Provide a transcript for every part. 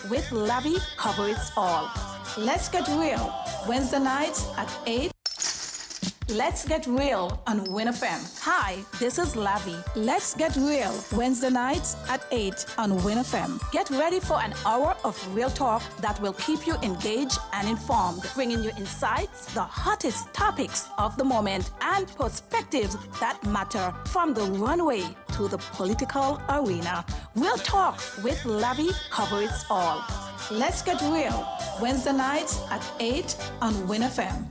with Lavi covers all. Let's get real. Wednesday nights at 8. Let's get real on winnfm. Hi, this is Lavi. Let's get real. Wednesday nights at 8 on winnfm. Get ready for an hour of real talk that will keep you engaged and informed, bringing you insights, the hottest topics of the moment, and perspectives that matter from the runway to the political arena. Real talk with Lavi covers all. Let's get real. Wednesday nights at 8 on winnfm.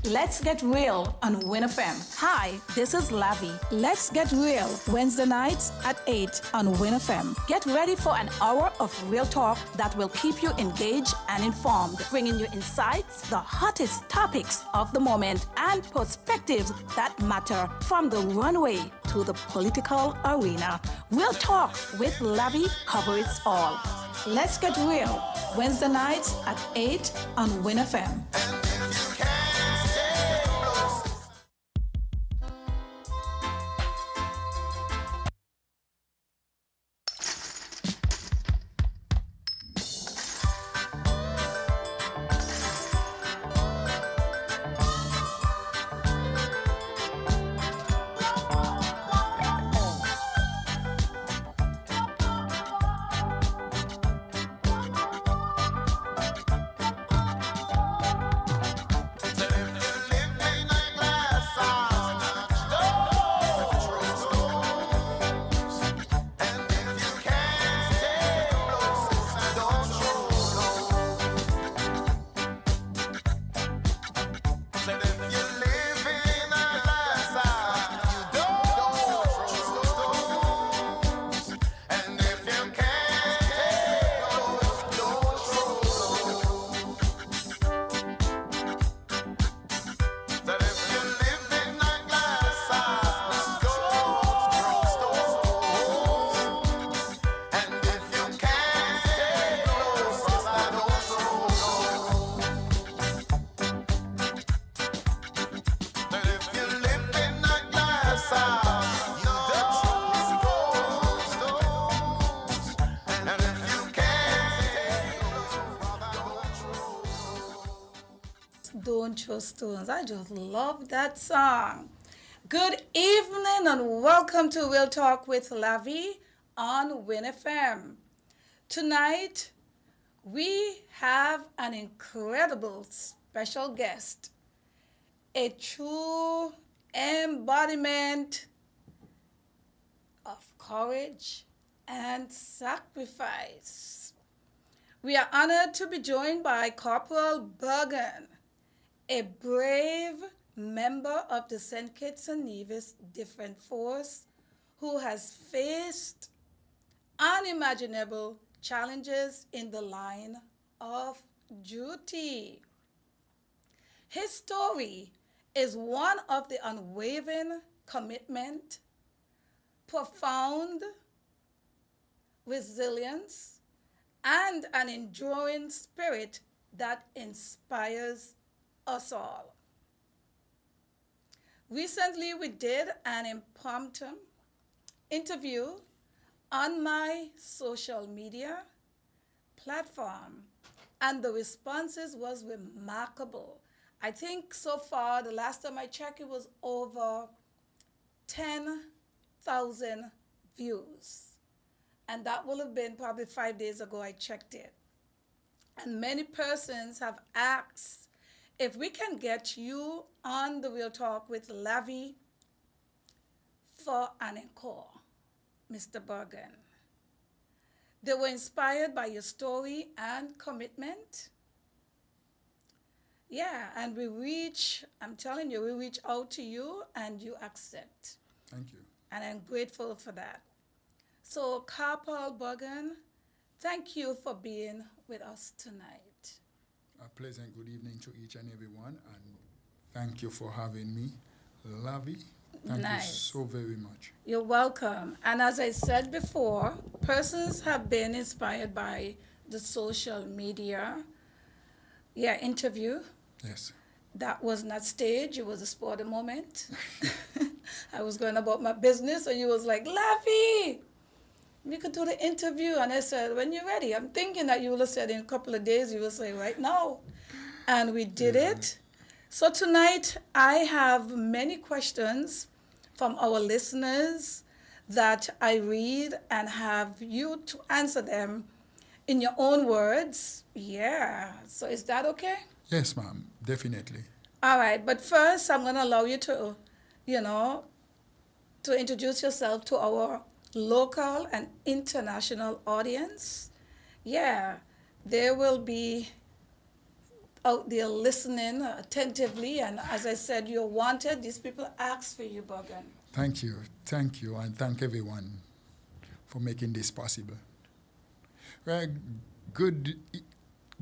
Let's get real on winnfm. Hi, this is Lavi. Let's get real. Wednesday nights at 8 on winnfm. Get ready for an hour of real talk that will keep you engaged and informed, bringing you insights, the hottest topics of the moment, and perspectives that matter from the runway to the political arena. Real talk with Lavi covers all. Let's get real. Wednesday nights at 8 on winnfm. Precious Stones. I just love that song. Good evening and welcome to Real Talk with Lavi on winnfm. Tonight, we have an incredible special guest, a true embodiment of courage and sacrifice. We are honored to be joined by Corporal Bergen, a brave member of the St. Kitts and Nevis Defense Force who has faced unimaginable challenges in the line of duty. His story is one of the unwavering commitment, profound resilience, and an enduring spirit that inspires us all. Recently, we did an impromptu interview on my social media platform, and the responses was remarkable. I think so far, the last time I checked, it was over 10,000 views. And that will have been probably 5 days ago I checked it. And many persons have asked if we can get you on the Real Talk with Lavi for an encore, Mr. Bergen. They were inspired by your story and commitment. Yeah, and I'm telling you, we reach out to you and you accept. Thank you. And I'm grateful for that. So, Corporal Bergen, thank you for being with us tonight. A pleasant good evening to each and every one, and thank you for having me. Lavi, thank you so very much. You're welcome. And as I said before, persons have been inspired by the social media interview. Yes. That was not staged, it was a spur of the moment. I was going about my business, and you was like, Lavi, we could do the interview. And I said, when you're ready. I'm thinking that you would have said in a couple of days, you will say right now. And we did it. So tonight, I have many questions from our listeners that I read and have you to answer them in your own words. Yeah. So is that okay? Yes, ma'am. Definitely. All right. But first, I'm going to allow you to, to introduce yourself to our local and international audience. Yeah, they will be out there listening attentively, and as I said, you're wanted. These people ask for you, Bergen. Thank you, and thank everyone for making this possible. Well, good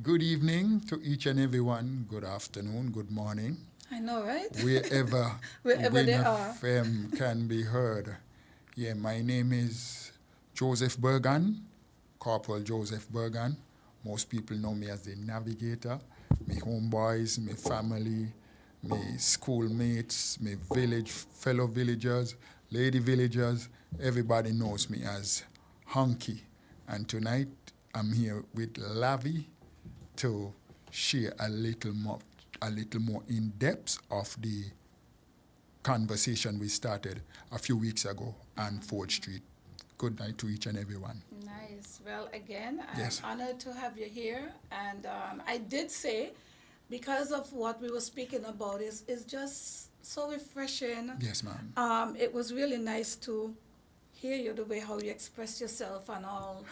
evening to each and everyone. Good afternoon, good morning. I know, right? Wherever they are. FM can be heard. Yeah, my name is Joseph Bergen, Corporal Joseph Bergen. Most people know me as the Navigator. My homeboys, my family, my schoolmates, my fellow villagers, lady villagers, everybody knows me as Hunky. And tonight, I'm here with Lavi to share a little more in depth of the conversation we started a few weeks ago on 4th Street. Good night to each and everyone. Nice. Well, again, Yes. I'm honored to have you here. And I did say, because of what we were speaking about, is just so refreshing. Yes, ma'am. It was really nice to hear you, the way how you express yourself and all,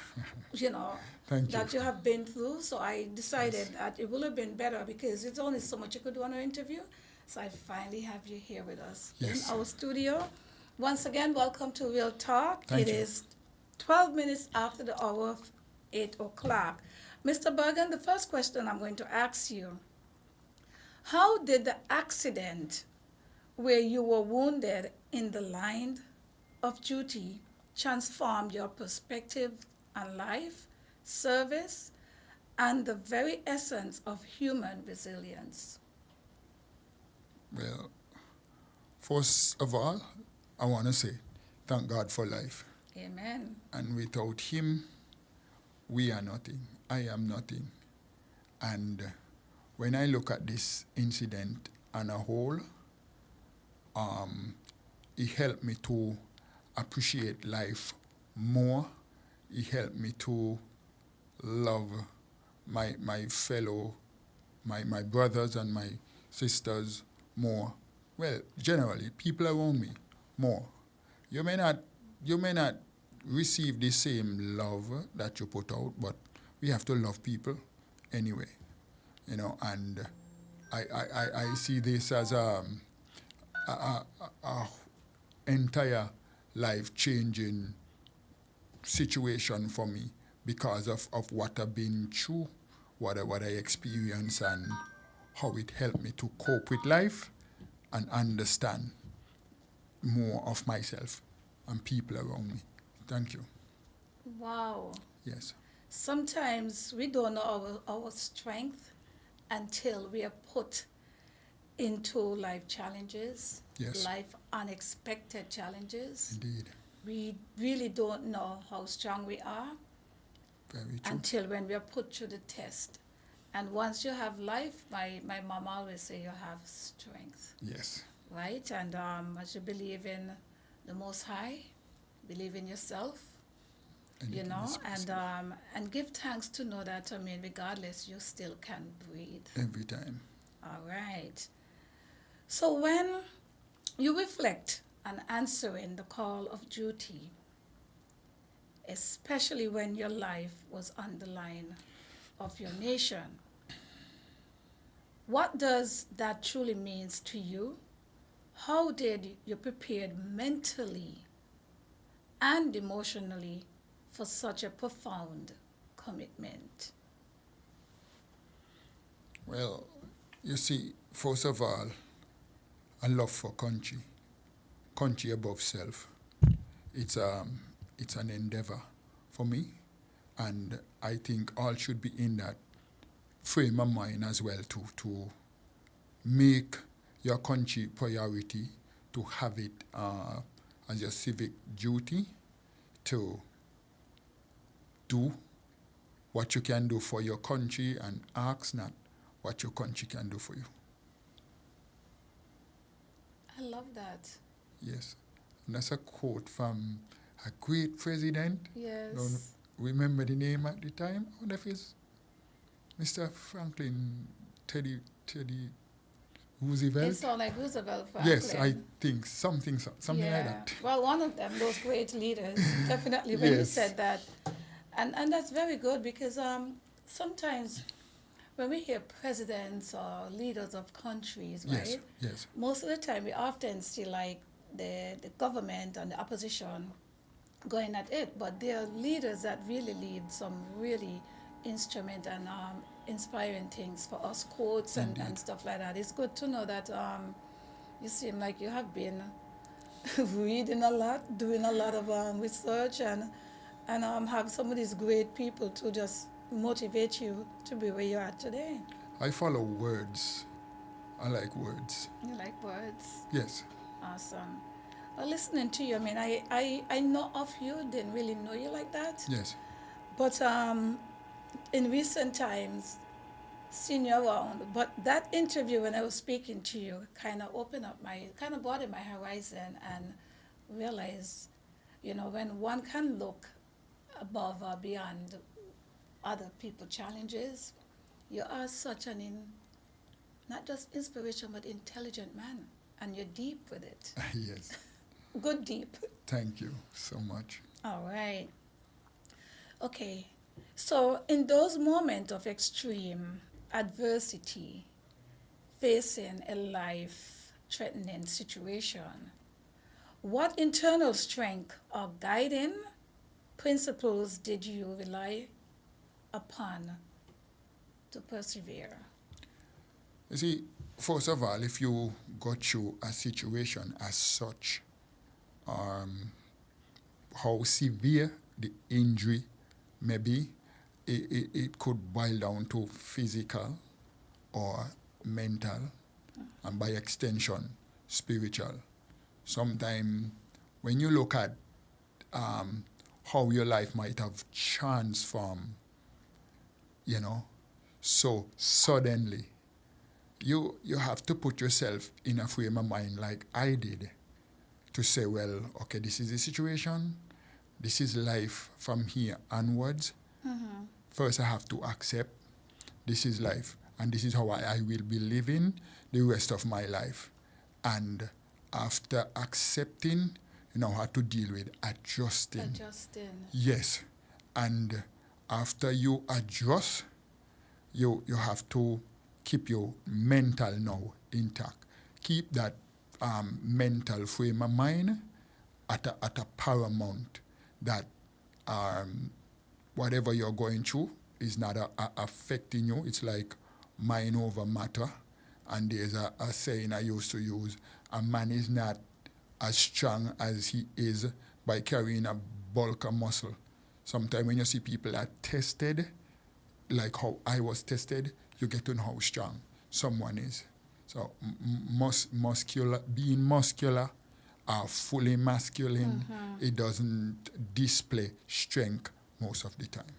Thank that you. you have been through. So I decided that it would have been better because it's only so much you could do on an interview. So I finally have you here with us Yes. in our studio. Once again, welcome to Real Talk. Thank It you. is 12 minutes after the hour of 8 o'clock. Mr. Bergen, the first question I'm going to ask you, how did the accident where you were wounded in the line of duty transform your perspective on life, service, and the very essence of human resilience? Well, first of all, I want to say thank God for life. Amen. And without Him, we are nothing. I am nothing. And when I look at this incident on a whole, it helped me to appreciate life more. It helped me to love my fellow, my brothers and my sisters more. Well, generally, people around me more. You may not receive the same love that you put out, but we have to love people anyway, and I see this as a entire life-changing situation for me because of what I've been through, what I experienced, and how it helped me to cope with life and understand more of myself and people around me. Thank you. Wow. Yes. Sometimes we don't know our strength until we are put into life challenges, Yes. life unexpected challenges. Indeed. We really don't know how strong we are Very true. until when we are put through the test. And once you have life, my mom always say you have strength, Yes. right? And as you believe in the Most High, believe in yourself, Anything is possible. and give thanks to know that, regardless, you still can breathe. Every time. All right. So when you reflect on answering the call of duty, especially when your life was on the line of your nation, what does that truly means to you? How did you prepare mentally and emotionally for such a profound commitment? Well, you see, first of all, a love for country above self. It's an endeavor for me, and I think all should be in that frame of mind as well to make your country priority, to have it as your civic duty, to do what you can do for your country and ask not what your country can do for you. I love that. Yes. And that's a quote from a great president. Yes. Don't remember the name at the time. I wonder if it's Mr. Franklin Teddy Roosevelt. It sounds like Roosevelt, Franklin. Yes, I think something like that. Well, one of them, those great leaders, definitely when you Yes. said that. And that's very good because sometimes when we hear presidents or leaders of countries, Yes, right? yes, Most of the time we often see like the government and the opposition going at it, but there are leaders that really lead some really instrument and inspiring things for us, quotes and stuff like that. It's good to know that you seem like you have been reading a lot, doing a lot of research, and have some of these great people to just motivate you to be where you are today. I follow words. I like words. You like words? Yes. Awesome. Well, listening to you, I know of you, didn't really know you like that. Yes. But in recent times, seen you around. But that interview when I was speaking to you kind of broadened my horizon and realized, when one can look above or beyond other people's challenges, you are such not just inspiration, but intelligent man. And you're deep with it. Yes. Good deep. Thank you so much. All right. Okay. So in those moments of extreme adversity, facing a life-threatening situation, what internal strength or guiding principles did you rely upon to persevere? You see, first of all, if you go through a situation as such, how severe the injury may be, it could boil down to physical or mental, and by extension, spiritual. Sometimes when you look at how your life might have transformed, so suddenly, you have to put yourself in a frame of mind like I did to say, well, okay, this is the situation. This is life from here onwards. First, I have to accept this is life, and this is how I will be living the rest of my life. And after accepting, how to deal with adjusting. Adjusting. Yes. And after you adjust, you have to keep your mental now intact. Keep that mental frame of mind at a paramount that whatever you're going through is not affecting you. It's like mind over matter. And there's a saying I used to use, a man is not as strong as he is by carrying a bulk of muscle. Sometimes when you see people are tested, like how I was tested, you get to know how strong someone is. So being muscular, fully masculine, it doesn't display strength most of the time.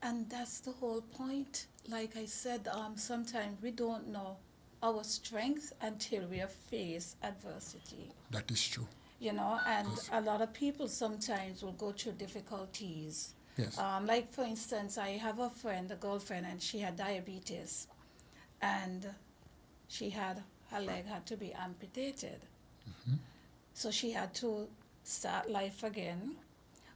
And that's the whole point. Like I said, sometimes we don't know our strength until we have faced adversity. That is true. And Yes. a lot of people sometimes will go through difficulties. Yes. Like for instance, I have a girlfriend, and she had diabetes, and her leg had to be amputated. So she had to start life again.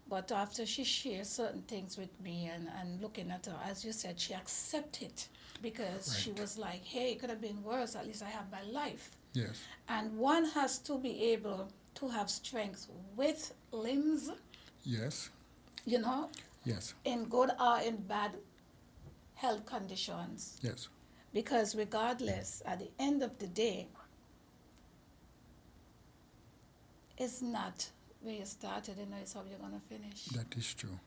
But after she shared certain things with me and looking at her, as you said, she accepted because she was like, hey, it could have been worse. At least I have my life. Yes. And one has to be able to have strength with limbs, Yes. Yes. in good or in bad health conditions. Yes. Because regardless, at the end of the day, it's not where you started, it's how you're going to finish. That is true.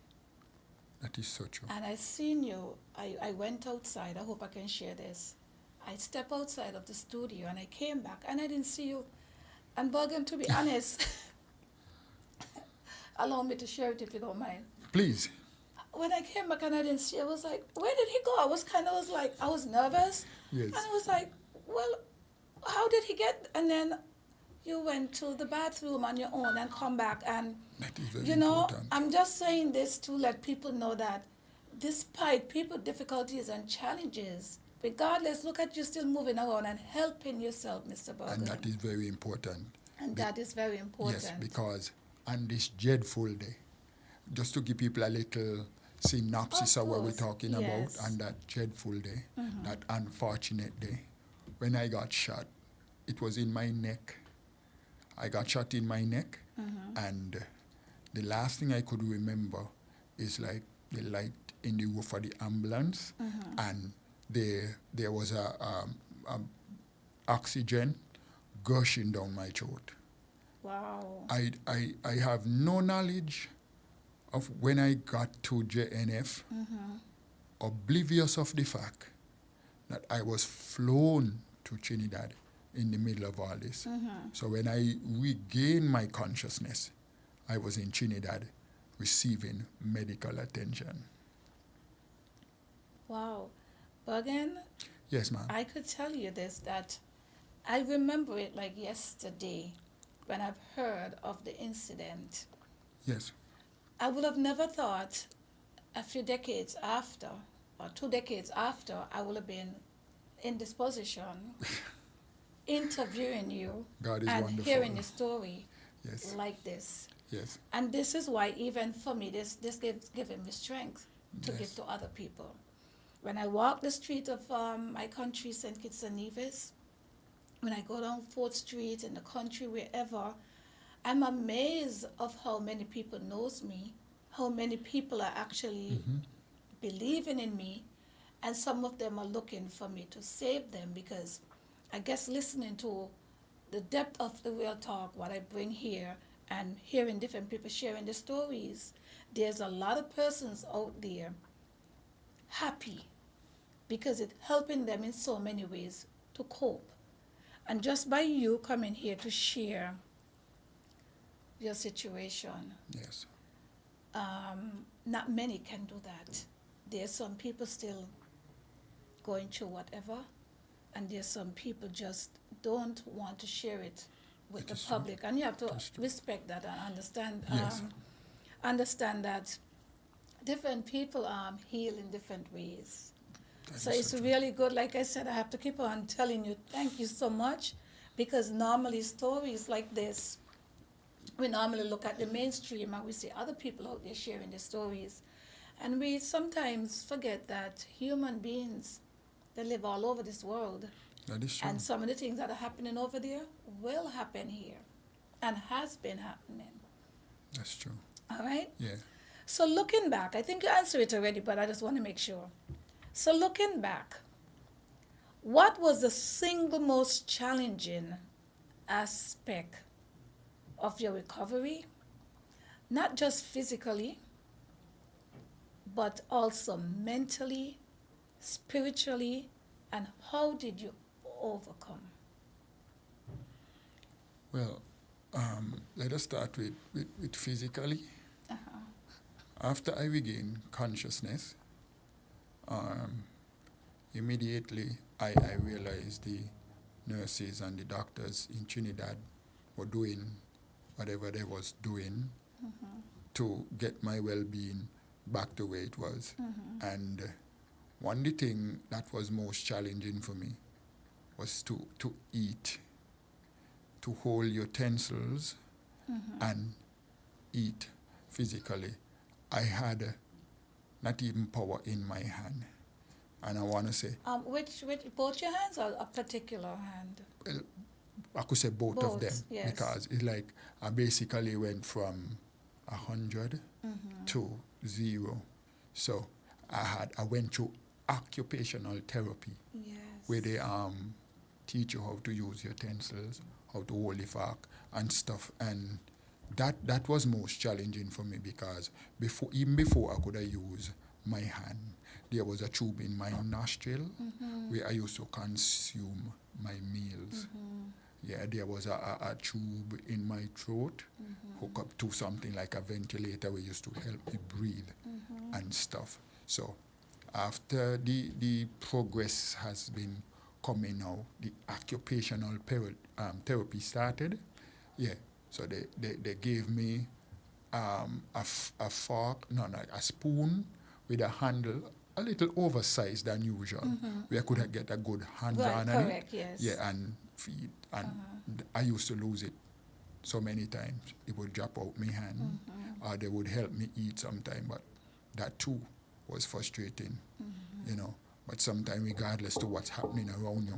That is so true. And I seen you, I went outside, I hope I can share this. I stepped outside of the studio and I came back and I didn't see you. And Bergen, to be honest, allow me to share it if you don't mind. Please. When I came back and I didn't see you, I was like, where did he go? I was nervous. Yes. And I was like, well, how did he get? And then you went to the bathroom on your own and come back. And, That is very important. I'm just saying this to let people know that despite people's difficulties and challenges, regardless, look at you still moving around and helping yourself, Mr. Bergen. And that is very important. And that is very important. Yes, because on this dreadful day, just to give people a little synopsis of what we're talking about, on that dreadful day, that unfortunate day, when I got shot, it was in my neck. I got shot in my neck, and the last thing I could remember is like the light in the roof of the ambulance, and there was a oxygen gushing down my throat. Wow. I have no knowledge of when I got to JNF, oblivious of the fact that I was flown to Trinidad in the middle of all this. So when I regained my consciousness, I was in Trinidad receiving medical attention. Wow. Bergen, Yes, ma'am. I could tell you this, that I remember it like yesterday when I've heard of the incident. Yes. I would have never thought a few decades after, or 2 decades after, I would have been in this position interviewing you God is and wonderful. hearing your story Yes. like this. Yes. And this is why even for me, this given me strength to Yes. give to other people. When I walk the street of my country, St. Kitts and Nevis, when I go down 4th Street in the country, wherever, I'm amazed of how many people knows me, how many people are actually believing in me, and some of them are looking for me to save them, because I guess listening to the depth of the real talk, what I bring here, and hearing different people sharing their stories, there's a lot of persons out there happy because it's helping them in so many ways to cope. And just by you coming here to share your situation, Yes. not many can do that. There's some people still going through whatever, and there's some people just don't want to share it with It the is true. public, and you have to That's true. respect that and understand Yes. understand that different people heal in different ways. That So is it's so true. really good. Like I said, I have to keep on telling you, thank you so much, because normally stories like this, we normally look at the mainstream and we see other people out there sharing their stories. And we sometimes forget that human beings, they live all over this world. That is true. And some of the things that are happening over there will happen here and has been happening. That's true. All right? Yeah. So looking back, I think you answered it already, but I just want to make sure. So looking back, what was the single most challenging aspect of your recovery? Not just physically, but also mentally, spiritually, and how did you overcome? Well, let us start with physically. Uh-huh. After I regained consciousness, immediately I realized the nurses and the doctors in Trinidad were doing whatever they was doing to get my well-being back to where it was. And one thing that was most challenging for me was to eat, to hold utensils and eat physically. I had not even power in my hand. And I want to say, Which both your hands or a particular hand? well, I could say both of Both, them, yes. because it's like I basically went from 100 to 0. So I went through occupational therapy, Yes. where they teach you how to use utensils, how to hold the fork and stuff. And that was most challenging for me, because even before I could have used my hand, there was a tube in my nostril where I used to consume my meals. Yeah, there was a tube in my throat hooked up to something like a ventilator where used to help me breathe and stuff. So after the progress has been coming now, the occupational therapy started. Yeah, so they gave me a fork, no, a spoon with a handle, a little oversized than usual, where I could get a good hands Right, on it. correct, yes. Yeah, and feed. And I used to lose it so many times. It would drop out my hand, or they would help me eat sometime, but that too was frustrating, you know. But sometimes, regardless to what's happening around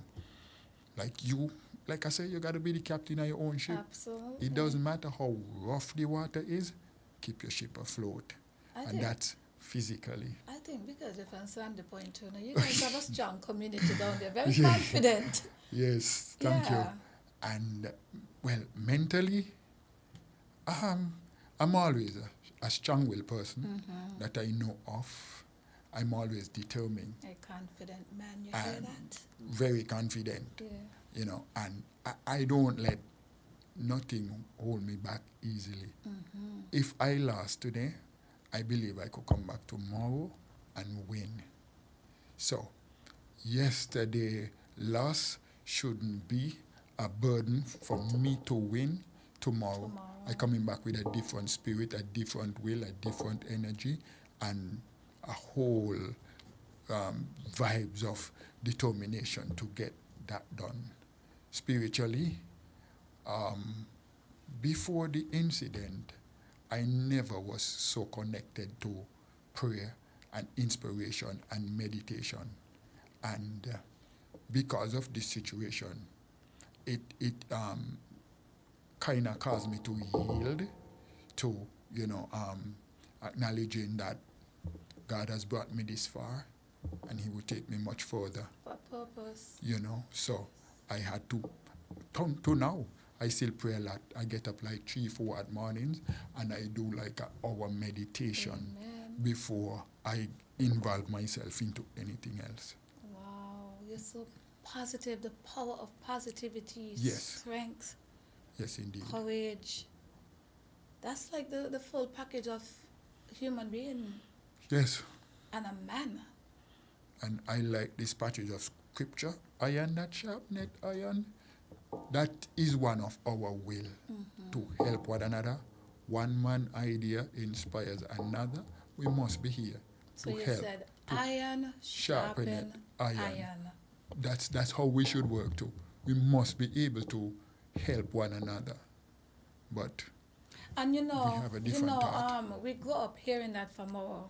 you, like I say, you got to be the captain of your own ship. Absolutely. It doesn't matter how rough the water is, keep your ship afloat. I And think- that's physically. I think because if I'm saying the point too, now you guys have a strong community down there, very Yeah. confident. Yes, thank Yeah. you. And, well, mentally, I'm always a strong-willed person that I know of. I'm always determined, A confident man, you hear and that? very confident, Yeah. you know, and I don't let nothing hold me back easily. If I lost today, I believe I could come back tomorrow and win. So, yesterday loss shouldn't be a burden for me to win tomorrow. I coming back with a different spirit, a different will, a different energy, and a whole vibes of determination to get that done. Spiritually, before the incident, I never was so connected to prayer and inspiration and meditation. And because of this situation, it kind of caused me to yield to, acknowledging that God has brought me this far and he will take me much further, For purpose. So I had to now. I still pray a lot. I get up like 3-4 at mornings, and I do like an hour meditation Amen. before I involve myself into anything else. Wow, you're so positive. The power of positivity, Yes. strength, Yes, indeed. courage. That's like the full package of human being Yes, and a man. and I like this package of scripture, iron that sharpeneth iron. That is one of our will to help one another. One man idea inspires another. We must be here So to you help. said to iron sharpen iron. That's how we should work too. We must be able to help one another. But And we have a different thought. we grew up hearing that from our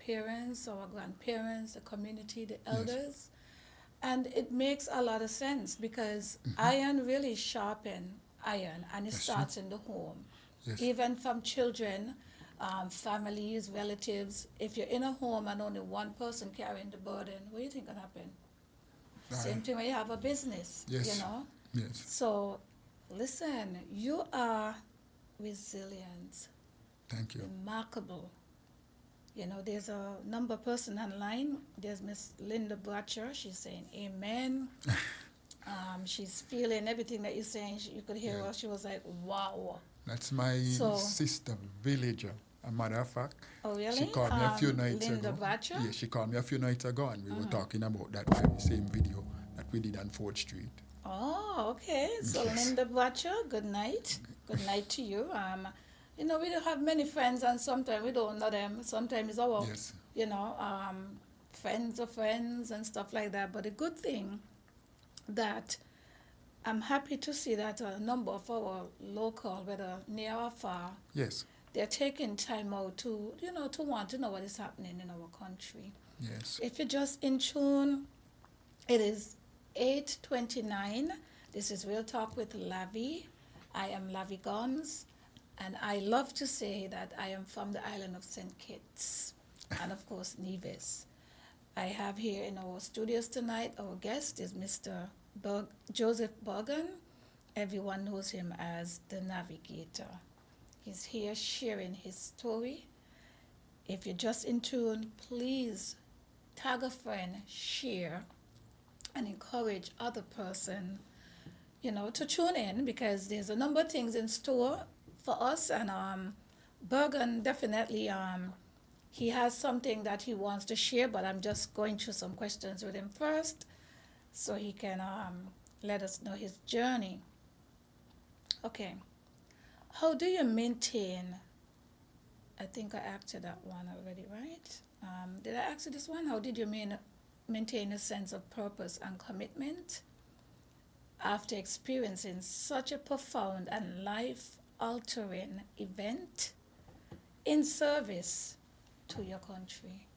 parents, our grandparents, the community, the elders. And it makes a lot of sense because iron really sharpen iron, and it That's starts in the home. Yes. Even from children, families, relatives. If you're in a home and only one person carrying the burden, what do you think can happen? Same thing when you have a business, Yes. you know? Yes. So, listen, you are resilient, Thank you. remarkable. You know, there's a number person online. There's Miss Linda Bratcher. She's saying amen. She's feeling everything that you're saying. You could hear her. She was like, wow. That's my sister, villager. A matter of fact, Oh, really? she called me a few nights Linda ago. Bratcher? Yeah, she called me a few nights ago, and we were talking about that very same video that we did on 4th Street. Oh, okay. So Yes. Linda Bratcher, good night. Good night to you. You know, we don't have many friends, and sometimes we don't know them. Sometimes it's our, Yes. you know, friends of friends and stuff like that. But the good thing that I'm happy to see that a number of our local, whether near or far, Yes. they're taking time out to, you know, to want to know what is happening in our country. Yes. If you're just in tune, it is 8:29. This is Real Talk with Lavi. I am Lavi Gumbs, and I love to say that I am from the island of St. Kitts and, of course, Nevis. I have here in our studios tonight, our guest is Mr. Joseph Bergen. Everyone knows him as the Navigator. He's here sharing his story. If you're just in tune, please tag a friend, share, and encourage other person, you know, to tune in, because there's a number of things in store for us. And Bergen definitely he has something that he wants to share, but I'm just going through some questions with him first so he can let us know his journey. Okay. How do you maintain, I think I asked you that one already, right? Did I ask you this one? How did you maintain a sense of purpose and commitment after experiencing such a profound and life-altering event in service to your country?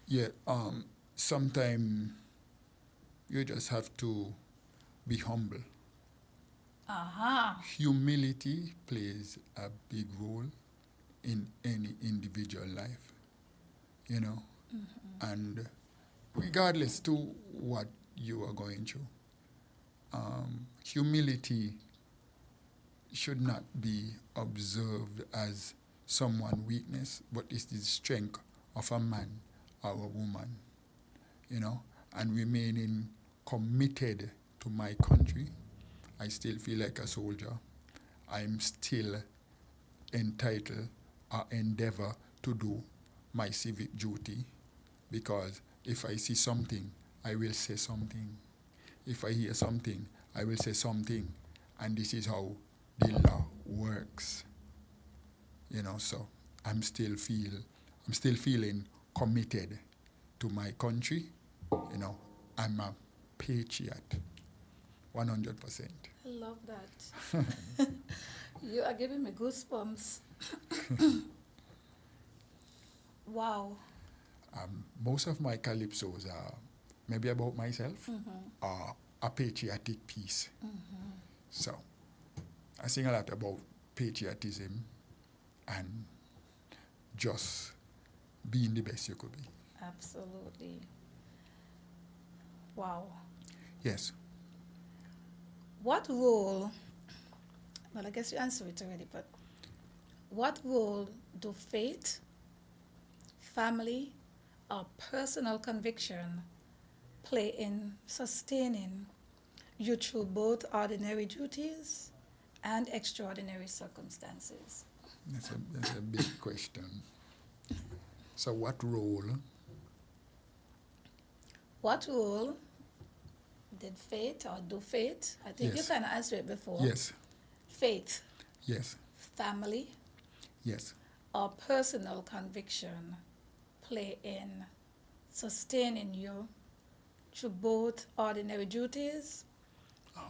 Yeah. Sometimes you just have to be humble. Humility plays a big role in any individual life, you know, and regardless to what you are going through, humility should not be observed as someone's weakness, but it's the strength of a man or a woman, you know, and remaining committed to my country. I still feel like a soldier. I'm still entitled or endeavor to do my civic duty, because if I see something, I will say something. If I hear something, I will say something. And this is how the law works. You know, so I'm still feeling committed to my country. You know, I'm a patriot, 100%. I love that. You are giving me goosebumps. Wow. Most of my calypsos are maybe about myself or a patriotic piece. So I sing a lot about patriotism and just being the best you could be. Absolutely. Wow. Yes. What role, well, I guess you answered it already, but what role do faith, family, or personal conviction play in sustaining you through both ordinary duties and extraordinary circumstances? That's a big question. So what role What role did faith or do faith? I think you Yes. kind of answered it before. Yes. Faith, Yes. family, Yes. or personal conviction play in sustaining you through both ordinary duties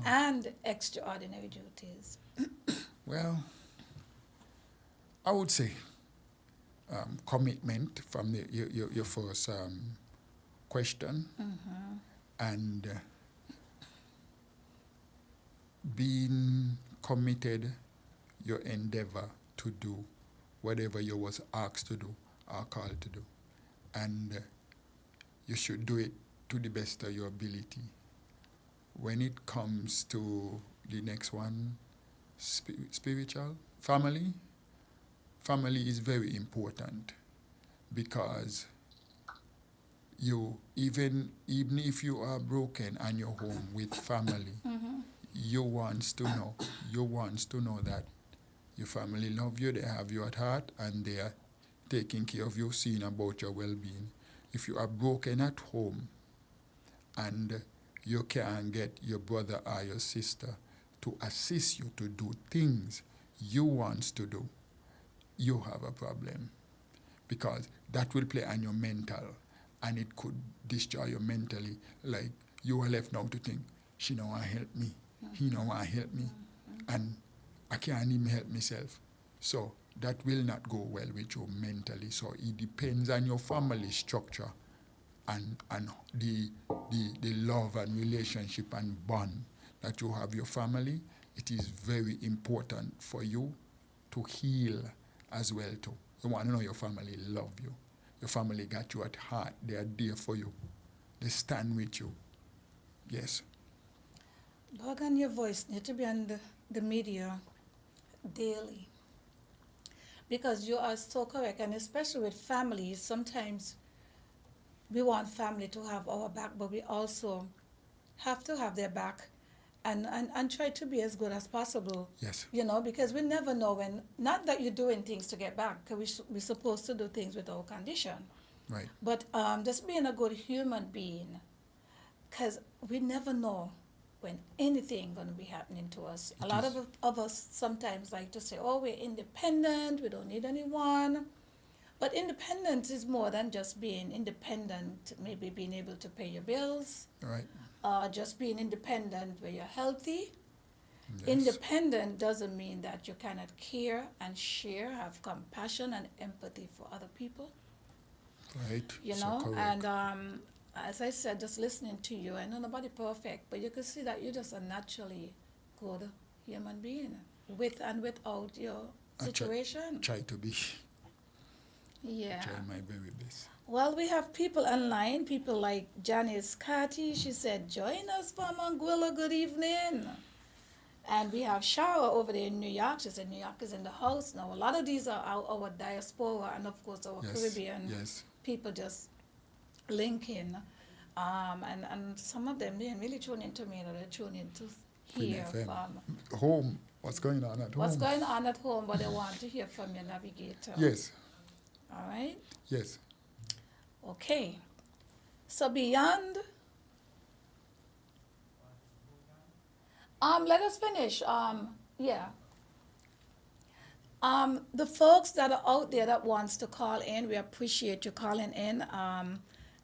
and extraordinary duties? Well, I would say commitment from your first question, and being committed your endeavor to do whatever you was asked to do or called to do, and you should do it to the best of your ability. When it comes to the next one, spiritual family is very important, because you even if you are broken and you're home with family, you wants to know that your family love you, they have you at heart, and they are taking care of you, seeing about your well-being. If you are broken at home and you can't get your brother or your sister to assist you to do things you want to do, you have a problem, because that will play on your mental, and it could destroy you mentally. Like, you are left now to think, she don't want to help me, he don't want to help me, and I can't even help myself. So that will not go well with you mentally. So it depends on your family structure and the love and relationship and bond that you have your family. It is very important for you to heal as well too. You want to know your family love you. Your family got you at heart. They are there for you. They stand with you. Yes. Bergan, your voice need to be on the media daily, because you are so correct, and especially with families, sometimes we want family to have our back, but we also have to have their back, and try to be as good as possible. Yes. Because we never know when, not that you're doing things to get back, because we're supposed to do things with our condition, Right. but just being a good human being, because we never know when anything going to be happening to us. A lot of us sometimes like to say, oh, we're independent, we don't need anyone. But independence is more than just being independent, maybe being able to pay your bills, Right. just being independent where you're healthy. Yes. Independent doesn't mean that you cannot care and share, have compassion and empathy for other people. Right. Correct. And as I said, just listening to you, I know nobody perfect, but you can see that you're just a naturally good human being, with and without your situation. Try to be. Yeah. Try my very best. Well, we have people online, people like Janice Carty. She said, join us from Anguilla, good evening. And we have Shara over there in New York. She said New York is in the house now. A lot of these are our diaspora, and of course our Caribbean people just link in. And some of them, they really tune into me, they're tuning to hear from home. What's going on at home? What's going on at home, but they want to hear from your navigator. Yes. All right? Yes. Okay. So beyond, let us finish. The folks that are out there that wants to call in, we appreciate you calling in.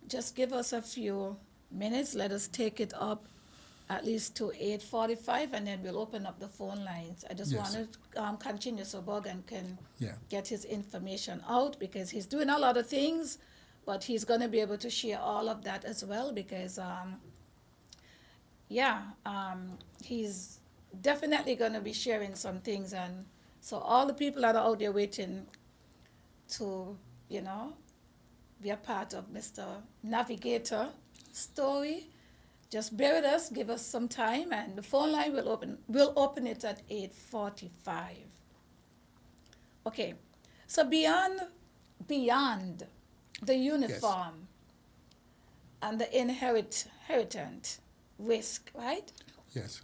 Just give us a few minutes. Let us take it up at least to 8:45, and then we'll open up the phone lines. I just want to continue so Bergan can get his information out, because he's doing a lot of things, but he's going to be able to share all of that as well, because he's definitely going to be sharing some things. And so all the people that are out there waiting to, be a part of Mr. Navigator story, just bear with us, give us some time, and the phone line will open. We'll open it at 8:45. Okay, so beyond the uniform and the inherent risk, right? Yes.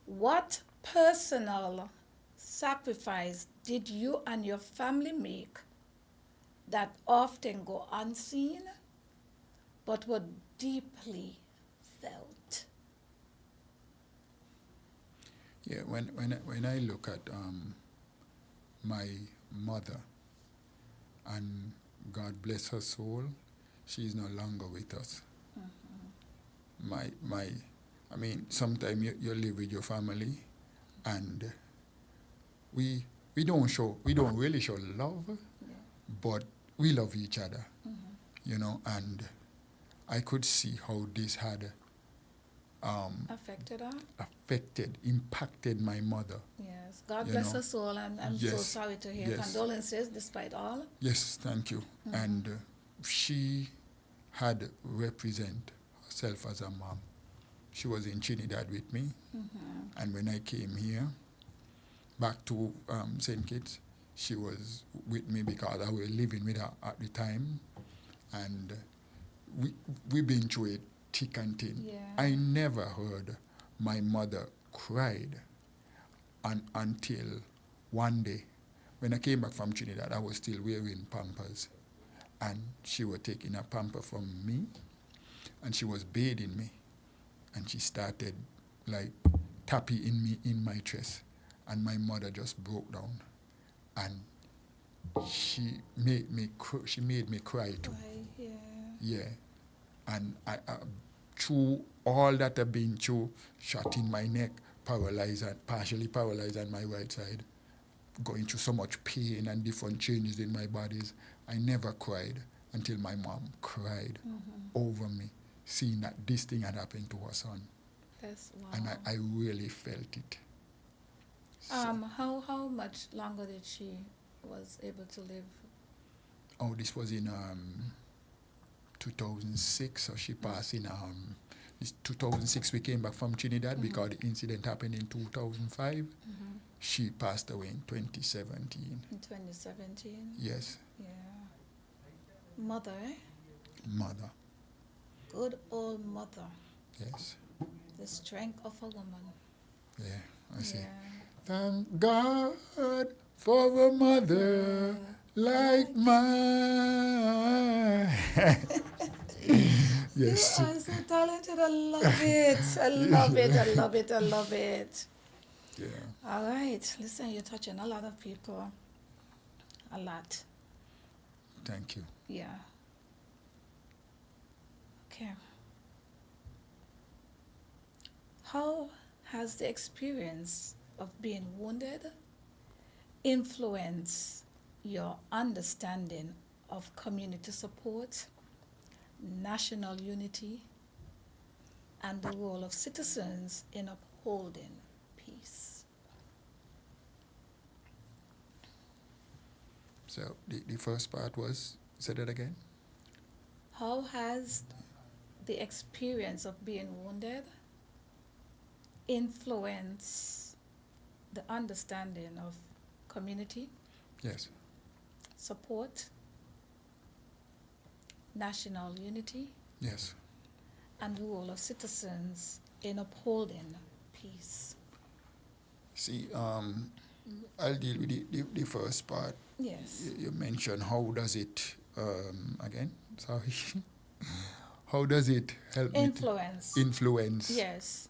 What personal sacrifice did you and your family make that often go unseen, but were deeply felt. Yeah, when I look at my mother, and God bless her soul, she's no longer with us. I mean, sometimes you live with your family, and we don't really show love, but we love each other, you know, and I could see how this had Affected her? impacted my mother. Yes. God You bless know, her soul, and I'm so yes, sorry to hear. yes. Condolences despite all. Yes, thank you. And she had represent herself as a mom. She was in Trinidad with me, and when I came here, back to St. Kitts, she was with me because I was living with her at the time, and we've been through it thick and thin. Yeah. I never heard my mother cried until one day. When I came back from Trinidad, I was still wearing Pampers, and she was taking a pamper from me, and she was bathing me, and she started like tapping me in my chest, and my mother just broke down, and she made me cry too. Right, yeah. Yeah, and I through all that I've been through, shot in my neck, partially paralyzed on my right side, going through so much pain and different changes in my bodies, I never cried until my mom cried over me, seeing that this thing had happened to her son. That's wow. And I really felt it. So, how much longer did she was able to live? oh, this was in 2006, so she passed in 2006. We came back from Trinidad because the incident happened in 2005. She passed away in 2017. In 2017? Yes, Yeah. Mother, eh? mother. Good old mother. Yes, The strength of a woman. yeah. I see. Yeah. Thank God for a mother like mine. Yes. You are so talented. I love it. I love it. I love it. I love it. Yeah. All right. Listen, you're touching a lot of people. A lot. Thank you. Yeah. Okay. How has the experience of being wounded influenced your understanding of community support, national unity, and the role of citizens in upholding peace? So the first part was, say that again? How has the experience of being wounded influenced the understanding of community Yes. support, national unity, Yes. and the role of citizens in upholding peace? See, I'll deal with the first part. Yes. You mentioned how does it, again, sorry. How does it help Influence. me influence? Yes.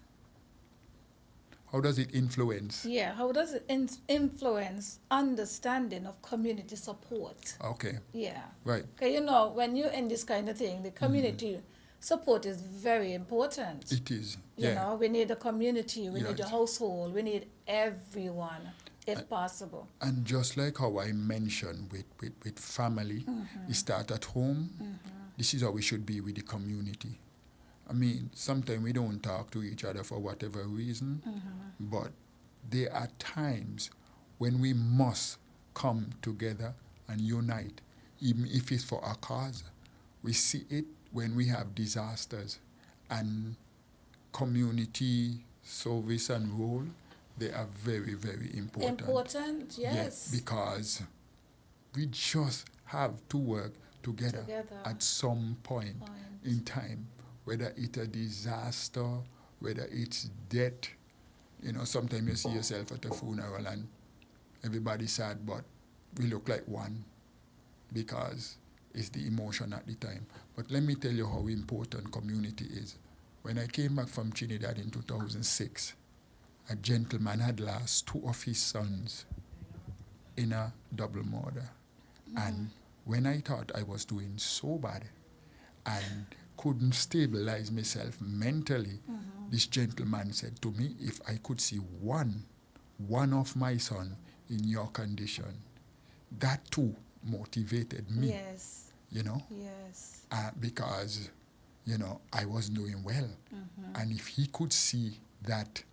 How does it influence? Yeah. How does it influence understanding of community support? Okay, Yeah. right. Okay, you know, when you're in this kind of thing, the community support is very important. It is. You Yeah. know, we need a community, we need a Right. household, we need everyone, if possible. And just like how I mentioned with family, it starts at home. This is how we should be with the community. I mean, sometimes we don't talk to each other for whatever reason, but there are times when we must come together and unite, even if it's for a cause. We see it when we have disasters, and community service and role, they are very, very important. Important, yes. Because we just have to work together at some point in time, whether it's a disaster, whether it's death. You know, sometimes you see yourself at a funeral and everybody's sad, but we look like one because is the emotion at the time. But let me tell you how important community is. When I came back from Trinidad in 2006, a gentleman had lost 2 of his sons in a double murder. And when I thought I was doing so bad and couldn't stabilize myself mentally, this gentleman said to me, if I could see one of my son in your condition, that too motivated me. Yes. You know, Yes. because, you know, I was doing well. And if he could see that,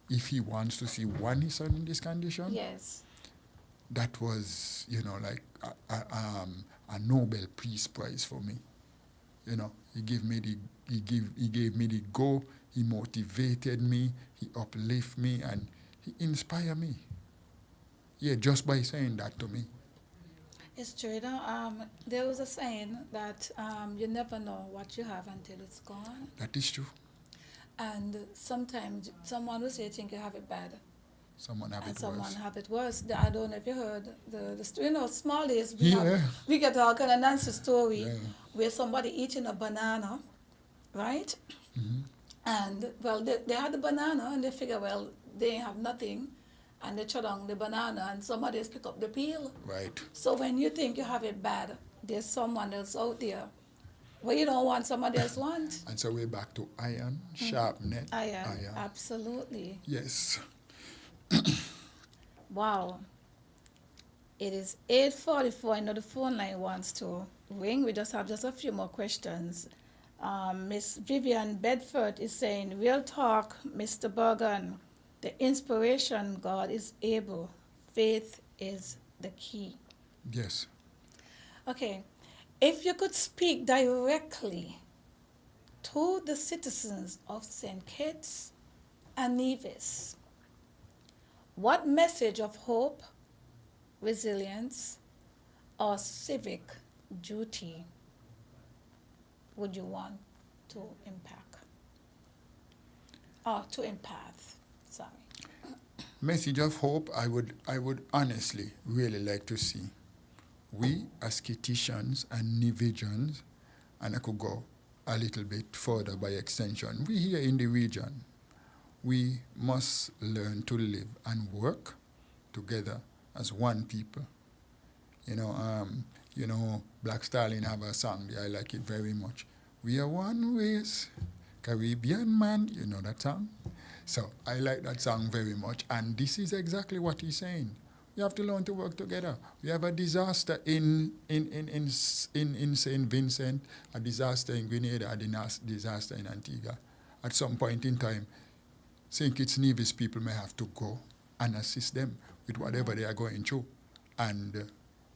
if he wants to see one son in this condition, Yes. that was, you know, like a Nobel Peace Prize for me. You know, he gave me the go, he motivated me, he uplifted me, and he inspired me. Yeah, just by saying that to me. It's true. You know, there was a saying that you never know what you have until it's gone. That is true. And sometimes someone will say, think you have it bad. Someone have And it someone worse. have it worse. I don't know if you heard the story. You know, small days Yeah. we get all kind of Nancy story Yeah. where somebody eating a banana, right? And well, they had the banana and they figure, well, they have nothing, and they shut down the banana and somebody else pick up the peel. Right. So when you think you have it bad, there's someone else out there where you don't want somebody else want. And so we're back to iron, sharp net. Iron, absolutely. Yes. Wow. It is 8:44. I know the phone line wants to ring. We just have a few more questions. Miss Vivian Bedford is saying, real talk, Mr. Bergen. The inspiration, God is able. Faith is the key. Yes. Okay. If you could speak directly to the citizens of St. Kitts and Nevis, what message of hope, resilience, or civic duty would you want to impact? Or to empath, sorry. Message of hope, I would honestly really like to see. We as Kittitians and Nevians, and I could go a little bit further by extension, we here in the region, we must learn to live and work together as one people. You know, Black Stallion have a song there, I like it very much. We are one race, Caribbean man, you know that song? So I like that song very much, and this is exactly what he's saying. We have to learn to work together. We have a disaster in St. Vincent, a disaster in Grenada, a disaster in Antigua. At some point in time, St. Kitts Nevis people may have to go and assist them with whatever they are going through. And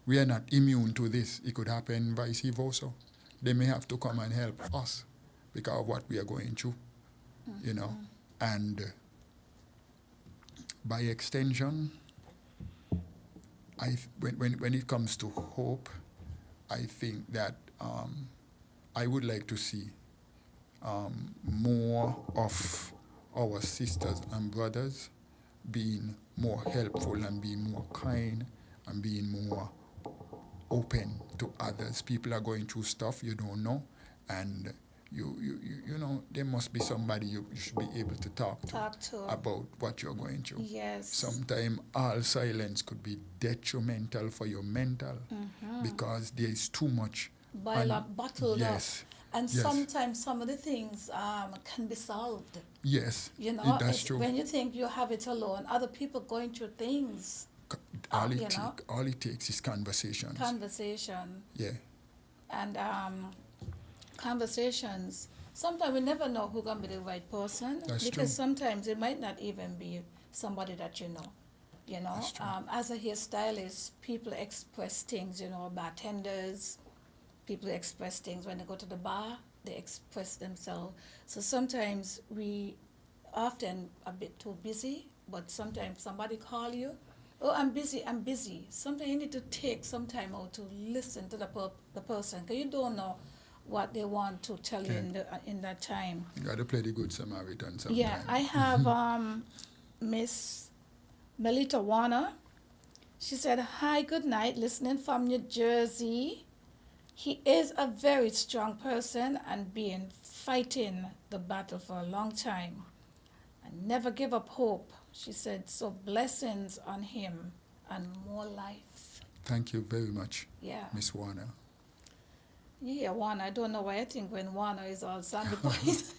we are not immune to this. It could happen vice versa. They may have to come and help us because of what we are going through, you know. And by extension, when it comes to hope, I think that I would like to see more of our sisters and brothers being more helpful and being more kind and being more open to others. People are going through stuff you don't know, and you know, there must be somebody you should be able to talk to about what you're going through. Yes. Sometimes all silence could be detrimental for your mental because there is too much. Bottled yes. up. And yes. sometimes some of the things can be solved. Yes. You know, that's true. When you think you have it alone, other people going through things. All it takes is conversations. Conversation. Yeah. And conversations. Sometimes we never know who's going to be the right person. That's because true. sometimes it might not even be somebody that you know. You know, That's true. as a hairstylist, people express things, you know, bartenders, people express things when they go to the bar, they express themselves. So sometimes we often a bit too busy, but sometimes somebody call you, oh, I'm busy. Sometimes you need to take some time out to listen to the person, because you don't know what they want to tell you in that time. You got to play the good Samaritan sometimes. Yeah, I have Miss Melita Warner. She said, hi, good night, listening from New Jersey. He is a very strong person and been fighting the battle for a long time and never give up hope. She said, so blessings on him and more life. Thank you very much, Yeah. Miss Warner. Yeah, Warner. I don't know why I think when Warner is all Sandy Point.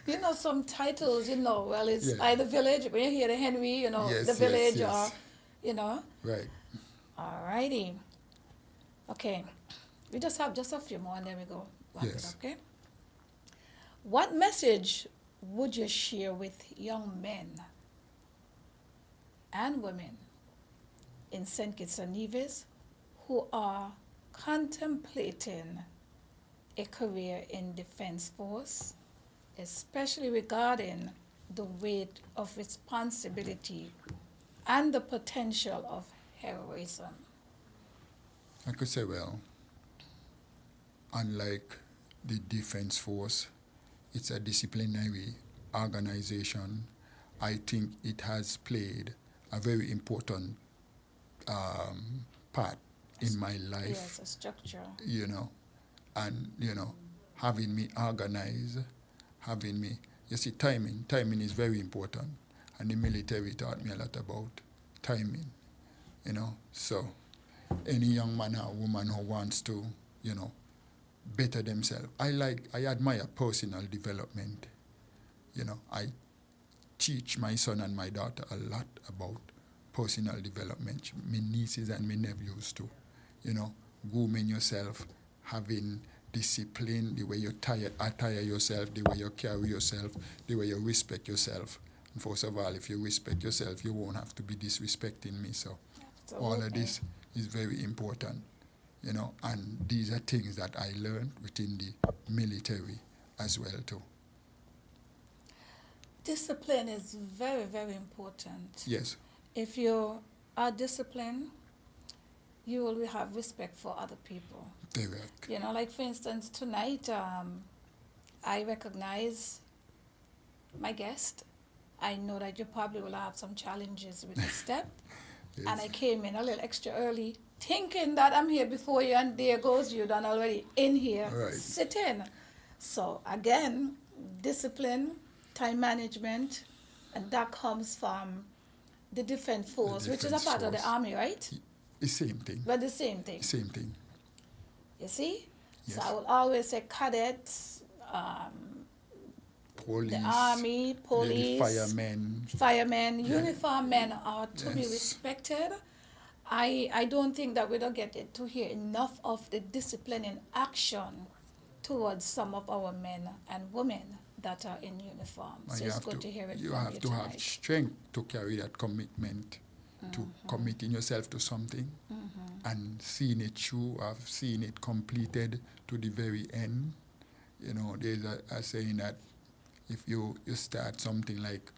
You know, some titles, well, it's Yeah. either village, when you hear the Henry, Yes, the yes, village yes. or. Right. Alrighty. Okay. We just have just a few more and then we go wrap it Yes. up, okay? What message would you share with young men and women in St. Kitts and Nevis who are contemplating a career in Defense Force, especially regarding the weight of responsibility and the potential of heroism? I could say, well, unlike the Defense Force, it's a disciplinary organization. I think it has played a very important part in my life. Yes, a structure. And having me organize, having me, you see, timing is very important, and the military taught me a lot about timing, so any young man or woman who wants to, better themselves. I admire personal development. I teach my son and my daughter a lot about personal development. My nieces and my nephews too. Grooming yourself, having discipline, the way you attire yourself, the way you carry yourself, the way you respect yourself. And first of all, if you respect yourself, you won't have to be disrespecting me. So all of this is very important, and these are things that I learned within the military as well too. Discipline is very, very important. Yes. If you are disciplined, you will have respect for other people. Correct. Like for instance, tonight I recognize my guest. I know that you probably will have some challenges with the step. Yes. And I came in a little extra early, thinking that I'm here before you, and there goes you done already in here, Right. sitting. So again, discipline, time management, and that comes from the Defense Force, which is a part of the Army, right? The same thing. But the same thing. Same thing. You see? Yes. So I will always say cadets, Police, the Army, police, the firemen, Yeah. uniformed men are to be Yes. respected. I don't think that we don't get it to hear enough of the discipline in action towards some of our men and women that are in uniform. And So it's good to hear it you from have you to have tonight. strength to carry that commitment, to committing yourself to something and seeing it through, have seen it completed to the very end. There's a saying that if you start something like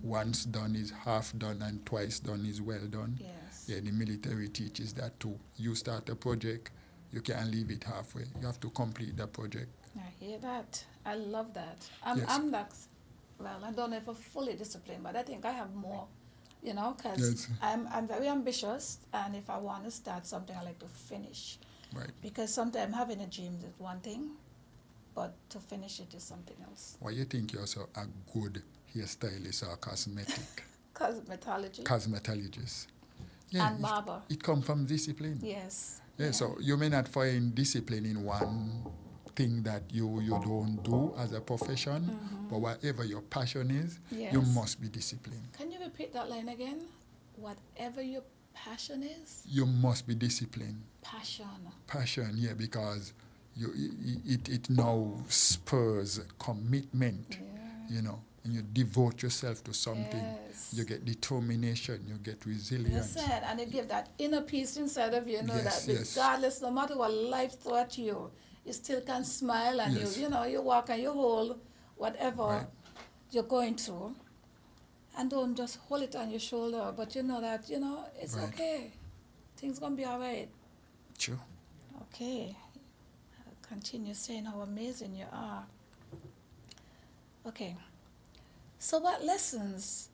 once done is half done and twice done is well done. Yes. Yeah, the military teaches that too. You start a project, you can't leave it halfway. You have to complete the project. I hear that. I love that. Yes. I'm not, well, I don't know if I'm fully disciplined, but I think I have more, because Yes. I'm very ambitious, and if I want to start something, I like to finish. Right. Because sometimes having a dream is one thing, but to finish it is something else. Why you think you're so a good hairstylist or cosmetic? Cosmetology. Cosmetologist. Yeah, And barber. It comes from discipline. Yes. Yeah, so you may not find discipline in one thing that you don't do as a profession, but whatever your passion is, Yes. you must be disciplined. Can you repeat that line again? Whatever your passion is? You must be disciplined. Passion. Passion, yeah, because it now spurs commitment, Yeah. and you devote yourself to something. Yes. You get determination, you get resilience. Listen, and it gives that inner peace inside of you, Yes, that yes. regardless, no matter what life throws at you, you still can smile and Yes. you walk and you hold whatever Right. you're going through. And don't just hold it on your shoulder, but you know that, it's Right. okay. Things gonna be all right. Sure. Okay. I'll continue saying how amazing you are. Okay. So what lessons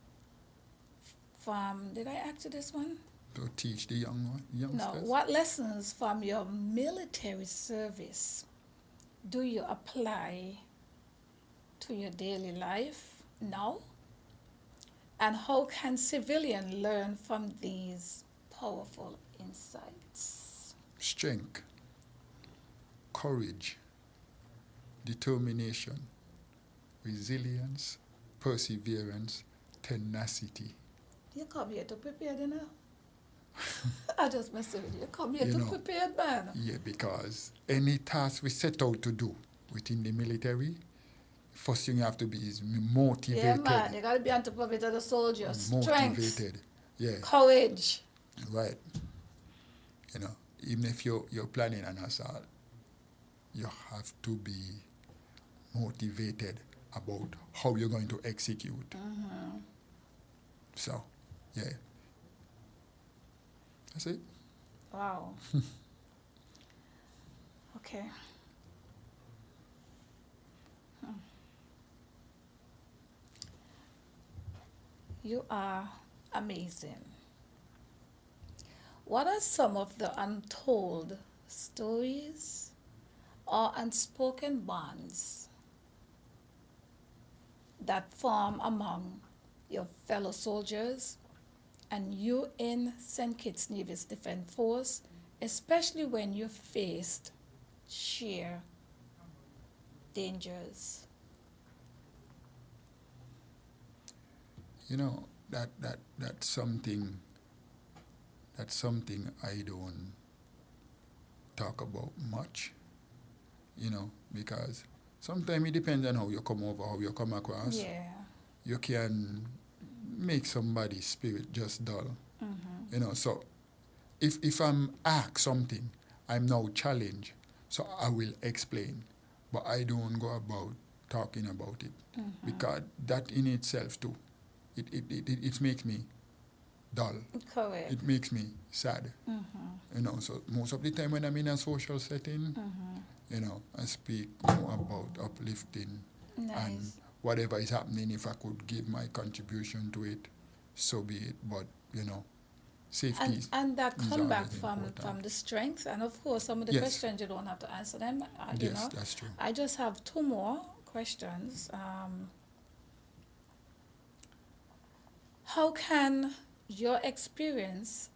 from, did I ask you this one? to teach the Now, youngsters. what lessons from your military service do you apply to your daily life now? And how can civilians learn from these powerful insights? Strength, courage, determination, resilience, perseverance, tenacity. You come here to prepare, you know? I just mess with you. You come here You to know, prepare, man. Yeah, because any task we set out to do within the military, first thing you have to be is motivated. Yeah, man. You gotta be on top of it as a soldier. Strength, Motivated. Yeah, courage. right. You know, even if you're planning an assault, you have to be motivated about how you're going to execute. So, yeah. That's it. Wow. Okay. You are amazing. What are some of the untold stories or unspoken bonds that form among your fellow soldiers and you in St. Kitts Nevis Defense Force, especially when you faced sheer dangers? You know, that's something I don't talk about much, you know, because sometimes it depends on how you come over, how you come across. Yeah. You can make somebody's spirit just dull. You know, so if I'm asked something, I'm now challenged, so I will explain, but I don't go about talking about it because that in itself too, it makes me dull. Correct. It makes me sad. You know, so most of the time when I'm in a social setting, you know, I speak more about uplifting and Nice. whatever is happening. If I could give my contribution to it, so be it. But you know, safety And that is come back always from important. the strength, and of course some of the Yes. questions you don't have to answer them. You Yes, know, that's true. I just have two more questions. How can your experience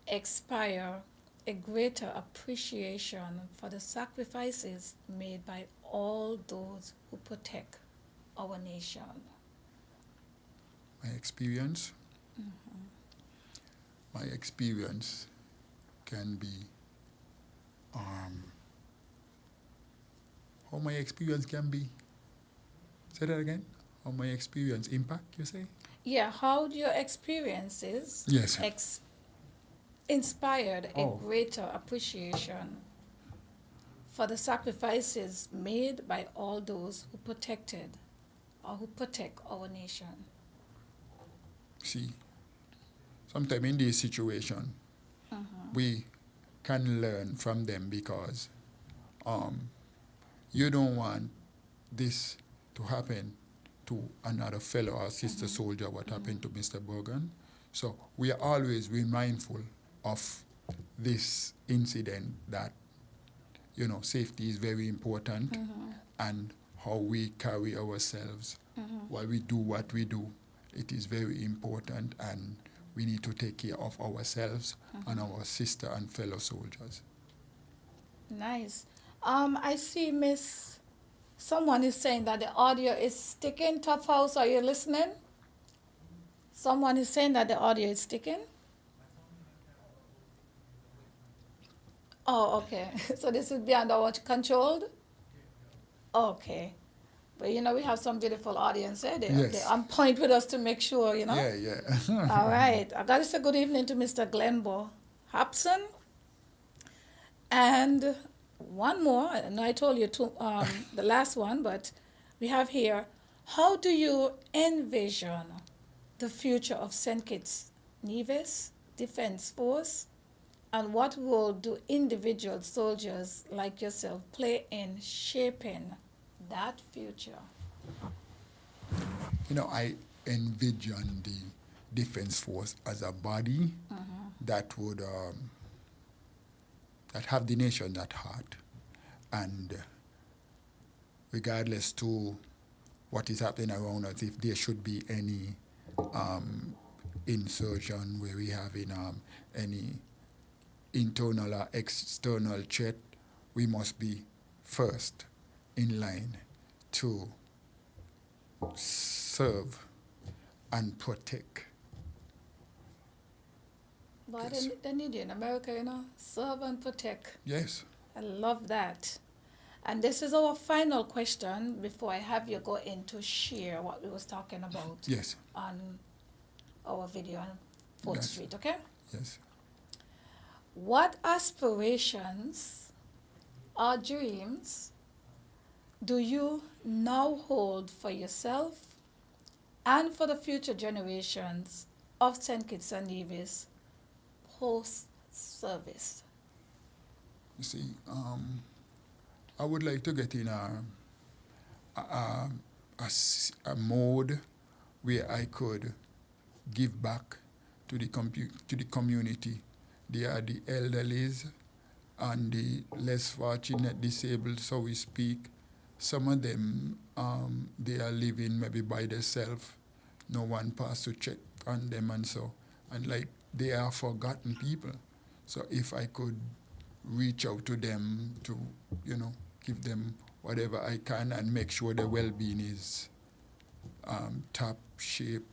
inspire a greater appreciation for the sacrifices made by all those who protect our nation? My experience. My experience can be how my experience can be. Say that again. How my experience impact, you say? Yeah, how do your experiences Yes. inspired a Oh. greater appreciation for the sacrifices made by all those who protected or who protect our nation? See, sometimes in this situation, we can learn from them because you don't want this to happen to another fellow or sister soldier, what happened to Mr. Bergen. So we are always be mindful of this incident that, you know, safety is very important and how we carry ourselves while we do what we do. It is very important and we need to take care of ourselves and our sister and fellow soldiers. Nice. I see someone is saying that the audio is sticking. Top House, are you listening? Someone is saying that the audio is sticking. Oh, okay. So this is beyond our controlled? Okay. But you know, we have some beautiful audience there. Yes. They're on point with us to make sure, you know. Yeah. All right. I got to say good evening to Mr. Glenbo Hobson. And one more, and I told you the last one, but we have here, how do you envision the future of St. Kitts Nevis Defense Force, and what role do individual soldiers like yourself play in shaping that future? You know, I envision the Defense Force as a body that would that have the nation at heart, and regardless to what is happening around us, if there should be any insurgent where we have any internal or external threat, we must be first in line to serve and protect. But Yes. they need you in America, serve and protect. Yes. I love that. And this is our final question before I have you go in to share what we was talking about Yes. on our video on 4th Yes. Street, okay? Yes. What aspirations or dreams do you now hold for yourself and for the future generations of St. Kitts and Nevis post-service? You see, I would like to get in a mode where I could give back to the community. They are the elderlies and the less fortunate disabled, so we speak. Some of them, they are living maybe by themselves. No one pass to check on them and so. And like, they are forgotten people. So if I could reach out to them to, give them whatever I can and make sure their well-being is top shape,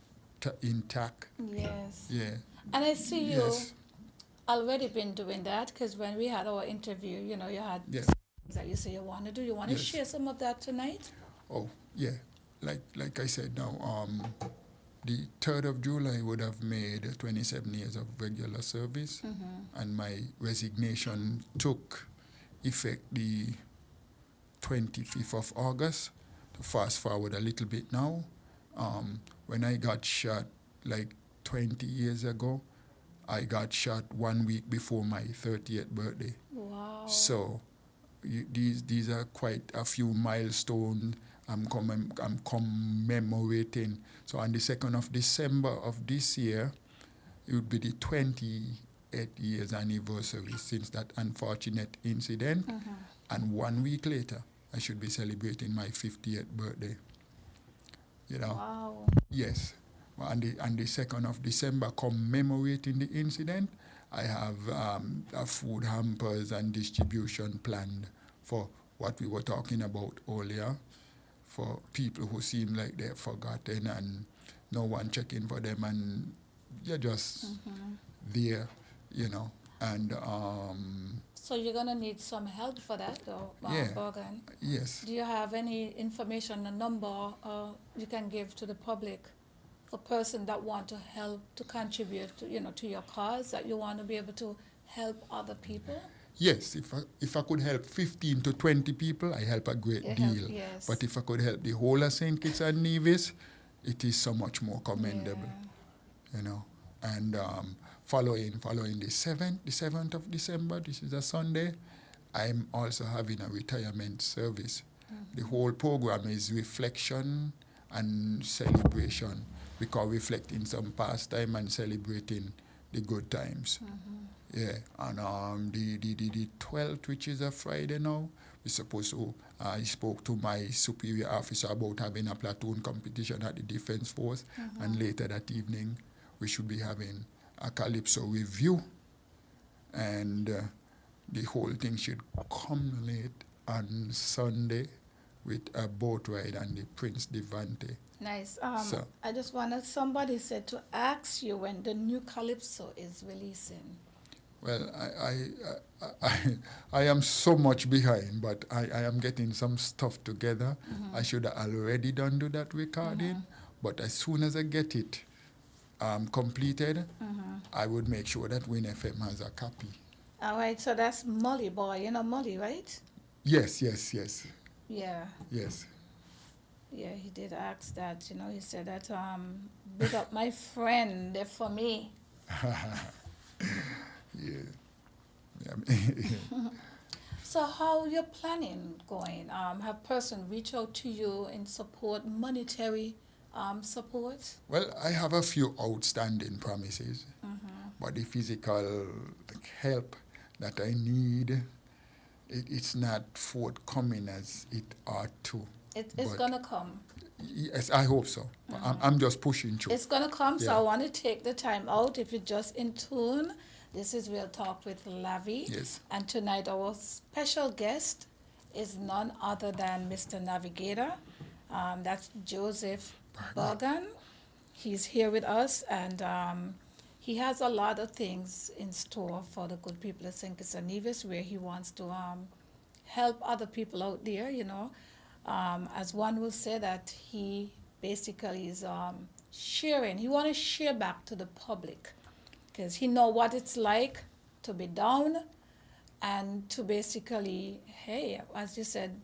intact. Yes. Yeah. And I see you Yes. already been doing that, because when we had our interview, you had Yes. things that you say you want to do. You want to Yes. share some of that tonight? Oh, yeah. Like I said now, the 3rd of July would have made 27 years of regular service, and my resignation took effect the 25th of August. To fast forward a little bit now, when I got shot like 20 years ago, I got shot 1 week before my 30th birthday. Wow. So these are quite a few milestones I'm commemorating. So on the 2nd of December of this year, it would be the 28 years anniversary since that unfortunate incident. And 1 week later, I should be celebrating my 50th birthday. Wow. Yes. On the 2nd of December, commemorating the incident, I have a food hampers and distribution planned for what we were talking about earlier, for people who seem like they're forgotten and no one checking for them, and you're just there, and So you're going to need some help for that, though, Yeah. Bergen. yes. Do you have any information, a number you can give to the public for person that want to help, to contribute to, to your cause, that you want to be able to help other people? Yes, if I could help 15 to 20 people, I help a great You deal. help, yes. But if I could help the whole of St. Kitts and Nevis, it is so much more commendable, And following the 7th of December, this is a Sunday, I'm also having a retirement service. The whole program is reflection and celebration, because reflecting some past time and celebrating the good times. Yeah, and the 12th, which is a Friday now, we're supposed to, I spoke to my superior officer about having a platoon competition at the Defense Force, and later that evening, we should be having a Calypso review, and the whole thing should culminate on Sunday with a boat ride and the Prince Devante. Nice. So- I just wanted, somebody said to ask you when the new Calypso is releasing. Well, I am so much behind, but I am getting some stuff together. I should have already do that recording, but as soon as I get it completed, I would make sure that winnfm has a copy. All right, so that's Molly Boy. You know Molly, right? Yes. Yeah. Yes. Yeah, he did ask that, he said that, big up my friend for me. Yeah. So how you're planning going? Have person reach out to you in support, monetary support? Well, I have a few outstanding promises, but the physical help that I need, it's not forthcoming as it ought to. It's But going to come. yes, I hope so. I'm just pushing through. It's going to come, so Yeah. I want to take the time out. If you're just in tune, this is Real Talk with Lavi. Yes. And tonight our special guest is none other than Mr. Navigator. That's Joseph Bergen. He's here with us, and he has a lot of things in store for the good people of St. Kitts and Nevis, where he wants to help other people out there, you know. As one will say that he basically is sharing. He want to share back to the public because he know what it's like to be down and to basically, hey, as you said,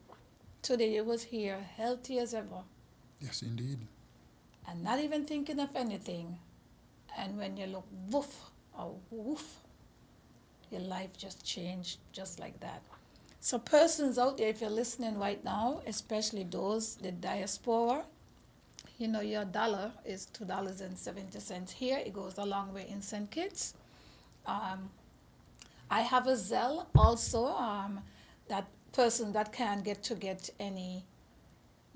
today you was here healthy as ever Yes, indeed. and not even thinking of anything. And when you look woof or woof, your life just changed just like that. So persons out there, if you're listening right now, especially those, the diaspora, you know, your dollar is $2.70 here. It goes a long way in St. Kitts. I have a Zelle also, that person that can get any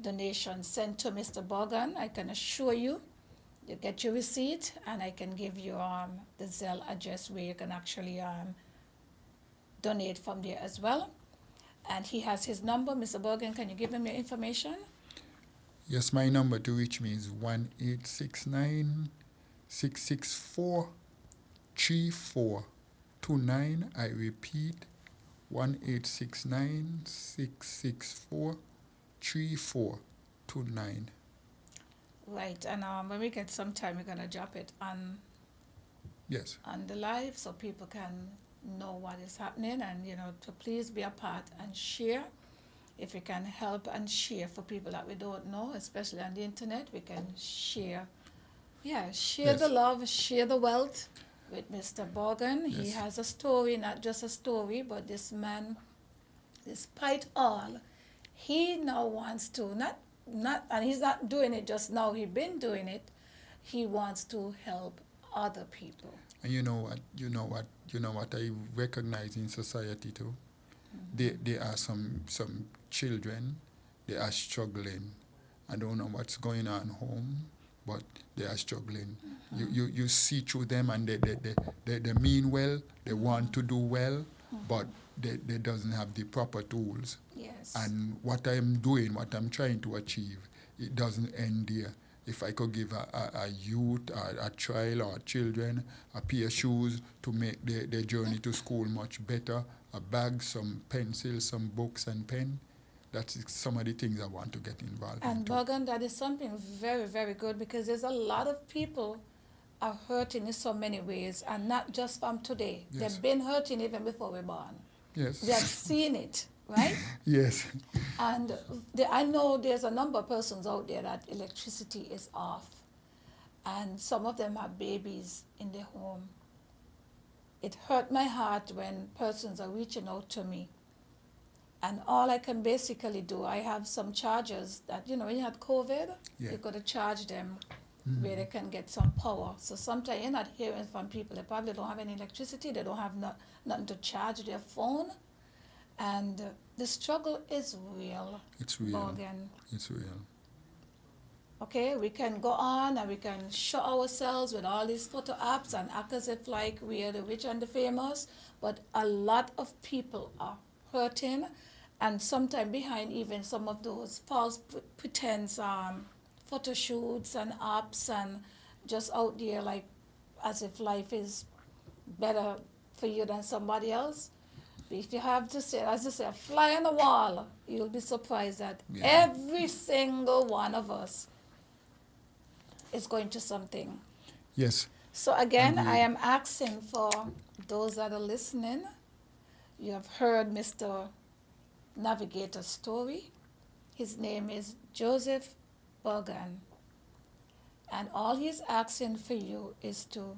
donation sent to Mr. Bergen. I can assure you, you get your receipt, and I can give you the Zelle address where you can actually donate from there as well. And he has his number. Mr. Bergen, can you give him your information? Yes, my number to reach me is 1-869-664-3429. I repeat, 1-869-664-3429. Right, and when we get some time, we're gonna drop it on Yes, the live so people can know what is happening, and you know, to please be a part and share. If we can help and share for people that we don't know, especially on the internet, we can share. Yeah, share Yes. the love, share the wealth with Mr. Bergen. He Yes. has a story, not just a story, but this man, despite all, he now wants to and he's not doing it just now, he's been doing it. He wants to help other people. and you know what I recognize in society too. There are some children, they are struggling. I don't know what's going on home, but they are struggling. You see through them, and they mean well, they want to do well, but they doesn't have the proper tools. Yes. And what I'm doing, what I'm trying to achieve, it doesn't end there. If I could give a youth, a child or children a pair of shoes to make their journey to school much better, a bag, some pencils, some books and pen, that's some of the things I want to get involved in. And Bergen, that is something very, very good, because there's a lot of people are hurting in so many ways, and not just from today. Yes. They've been hurting even before we're born. Yes. We have seen it, right? Yes. And I know there's a number of persons out there that electricity is off, and some of them have babies in their home. It hurt my heart when persons are reaching out to me. And all I can basically do, I have some chargers that, you know, when you had COVID, Yeah. you got to charge them where they can get some power. So sometimes you're not hearing from people, they probably don't have any electricity, they don't have nothing to charge their phone. And the struggle is real. It's real. Bergen. It's real. Okay, we can go on and we can show ourselves with all these photo apps and act as if like we are the rich and the famous, but a lot of people are hurting, and sometimes behind even some of those false pretense photo shoots and apps, and just out there like as if life is better for you than somebody else. If you have to say, as I say, a fly on the wall, you'll be surprised that every single one of us is going to something. Yes. So again, Agreed. I am asking for those that are listening. You have heard Mr. Navigator's story. His name is Joseph Bergen. And all he's asking for you is to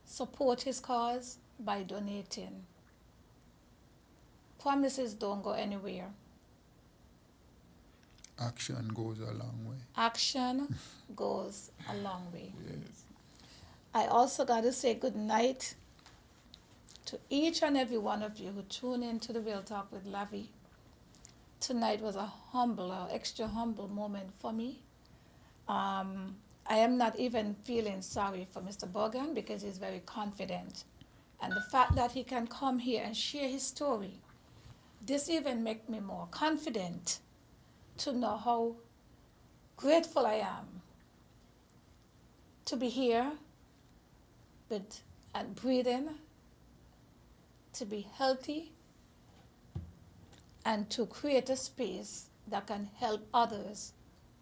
support his cause by donating. Promises don't go anywhere. Action goes a long way. Action goes a long way. Yes. I also got to say good night to each and every one of you who tune in to the Real Talk with Lavi. Tonight was a humble, extra humble moment for me. I am not even feeling sorry for Mr. Bogan because he's very confident. And the fact that he can come here and share his story, this even makes me more confident to know how grateful I am to be here with and breathing, to be healthy, and to create a space that can help others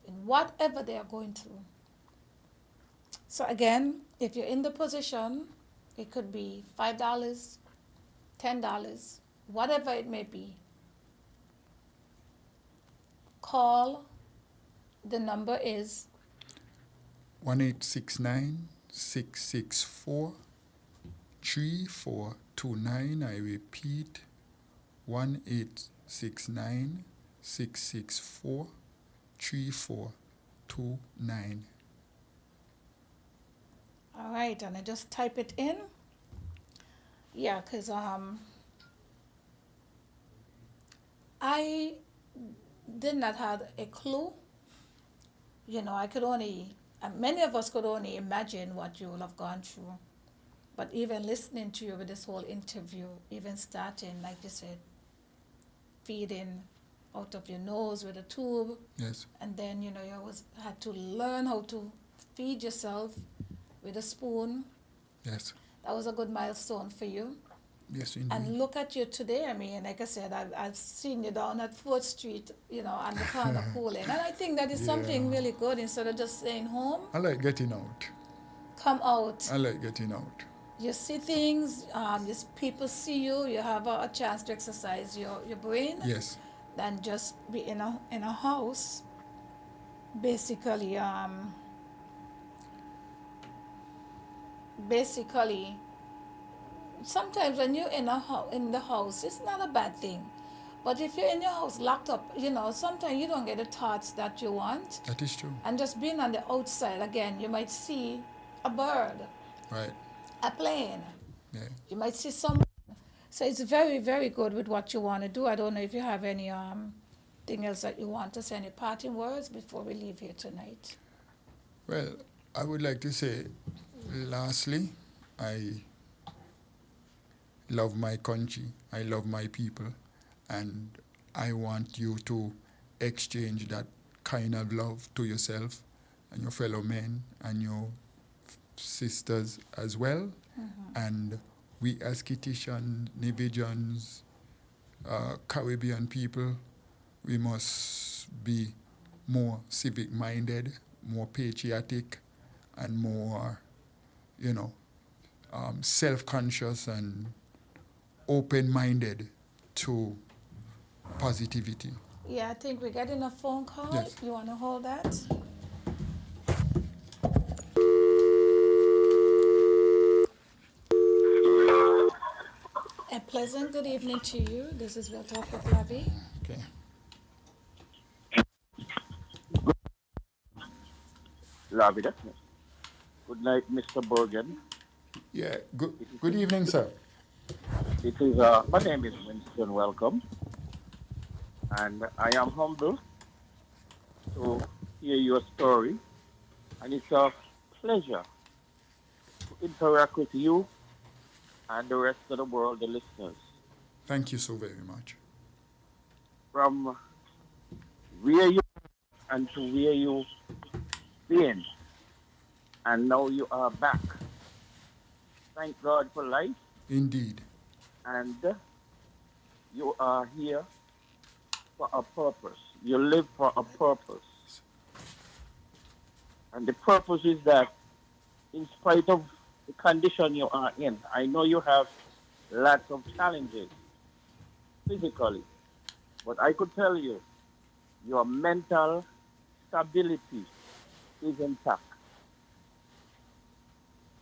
in whatever they are going through. So again, if you're in the position, it could be $5, $10, whatever it may be. Call. The number is 1-869-664-3429. I repeat, 1-869-664-3429. all right, and I just type it in. Yeah, because I did not have a clue. You know, I could only, many of us could only imagine what you will have gone through. But even listening to you with this whole interview, even starting, like you said, feeding out of your nose with a tube, Yes. and then, you know, you always had to learn how to feed yourself with a spoon. Yes. That was a good milestone for you. Yes, indeed. And look at you today. I mean, like I said, I've seen you down at 4th Street, you know, on the corner cooling. And I think that is something Yeah. really good instead of just staying home. I like getting out. Come out. I like getting out. You see things, people see you, you have a chance to exercise your brain. Yes. Than just be in a house. Basically, sometimes when you're in the house, it's not a bad thing. But if you're in your house locked up, you know, sometimes you don't get the thoughts that you want. That is true. And just being on the outside, again, you might see a bird, Right. a plane. Yeah. You might see someone. So it's very, very good with what you want to do. I don't know if you have any thing else that you want to say, any parting words before we leave here tonight. Well, I would like to say, lastly, I love my country, I love my people, and I want you to exchange that kind of love to yourself and your fellow men and your sisters as well. Mm-hmm. And we as Kititian, Nibijans, Caribbean people, we must be more civic-minded, more patriotic, and more, self-conscious and open-minded to positivity. Yeah, I think we're getting a phone call. Yes. You want to hold that? A pleasant good evening to you. This is Real Talk with Lavi. Okay. Lavi, that's me. Good night, Mr. Bergen. Yeah. Good evening, sir. It is, my name is Winston. Welcome. And I am humbled to hear your story. And it's a pleasure to interact with you and the rest of the world, the listeners. Thank you so very much. From where you and to where you've been, and now you are back. Thank God for life. Indeed. And you are here for a purpose. You live for a purpose. And the purpose is that in spite of the condition you are in, I know you have lots of challenges physically, but I could tell you your mental stability is intact.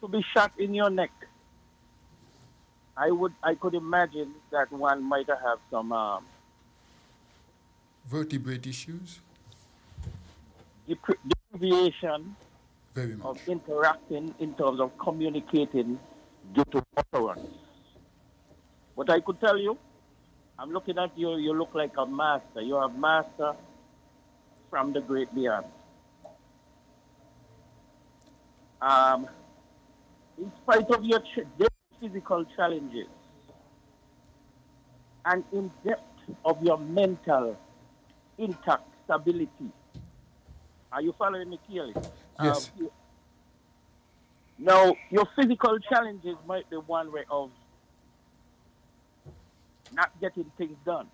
To be shot in your neck, I could imagine that one might have some Vertebrate issues? deviation Very of much. interacting in terms of communicating due to utterance. But I could tell you, I'm looking at you, you look like a master. You're a master from the great beyond. Um, in spite of your physical challenges and in depth of your mental intact stability, are you following me clearly? Um, Yes. now, your physical challenges might be one way of not getting things done,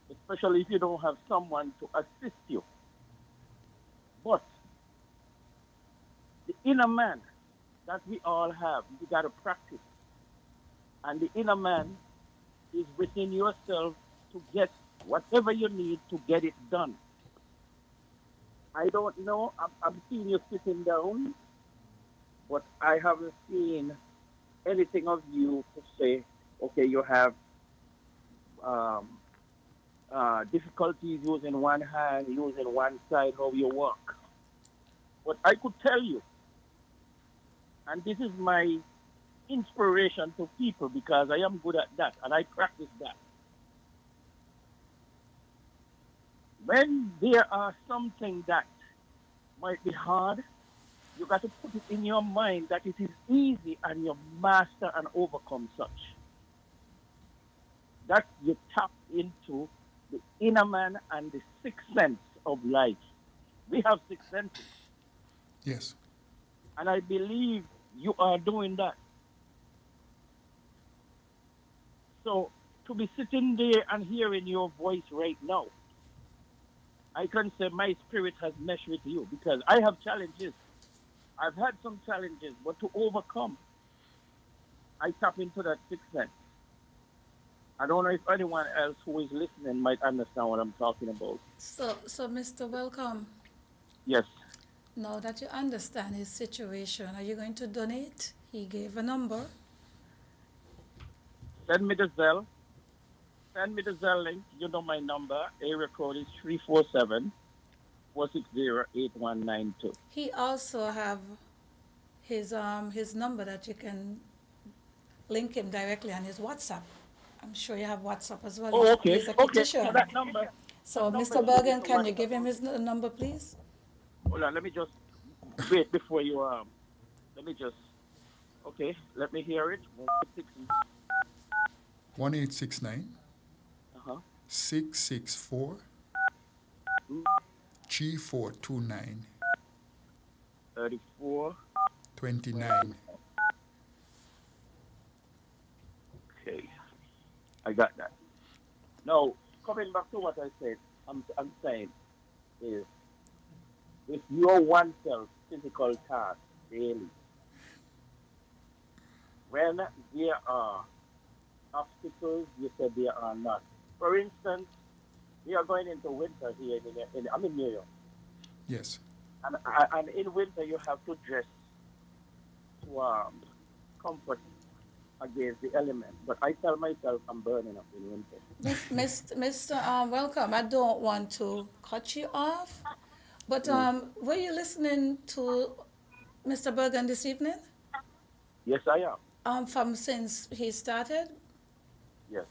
especially if you don't have someone to assist you. But the inner man that we all have, you got to practice. And the inner man is within yourself to get whatever you need to get it done. I don't know. I'm seeing you sitting down, but I haven't seen anything of you to say, okay, you have um, difficulties using one hand, using one side, how you work. But I could tell you, and this is my inspiration to people because I am good at that and I practice that. When there are something that might be hard, you got to put it in your mind that it is easy and you master and overcome such. That you tap into the inner man and the sixth sense of life. We have six senses, Yes. and I believe you are doing that. So to be sitting there and hearing your voice right now, I can say my spirit has meshed with you because I have challenges. I've had some challenges, but to overcome, I tap into that sixth sense. I don't know if anyone else who is listening might understand what I'm talking about. So, Mr. Welcome, Yes. now that you understand his situation, are you going to donate? He gave a number. Send me the Zelle. Send me the Zelle link. You know my number. Area code is 347-460-8192. He also have his number that you can link him directly on his WhatsApp. I'm sure you have WhatsApp as well. Oh, okay. He's a Okay. So petition. that So, number Mr. should be Bergen, the can you WhatsApp give him number. his number, please? Hold on. Let me just wait before you let me just okay. Let me hear it. 1869 Uh-huh. 664 3429 34. 29. Okay. I got that. Now, coming back to what I said, I'm saying is with your oneself physical task daily, when there are obstacles, you said there are not. For instance, we are going into winter here I'm in New York, Yes. and in winter you have to dress to comfort against the elements. But I tell myself I'm burning up in winter. Mr. Welcome, I don't want to cut you off, but Mm. were you listening to Mr. Bergen this evening? Yes, I am. From since he started? Yes,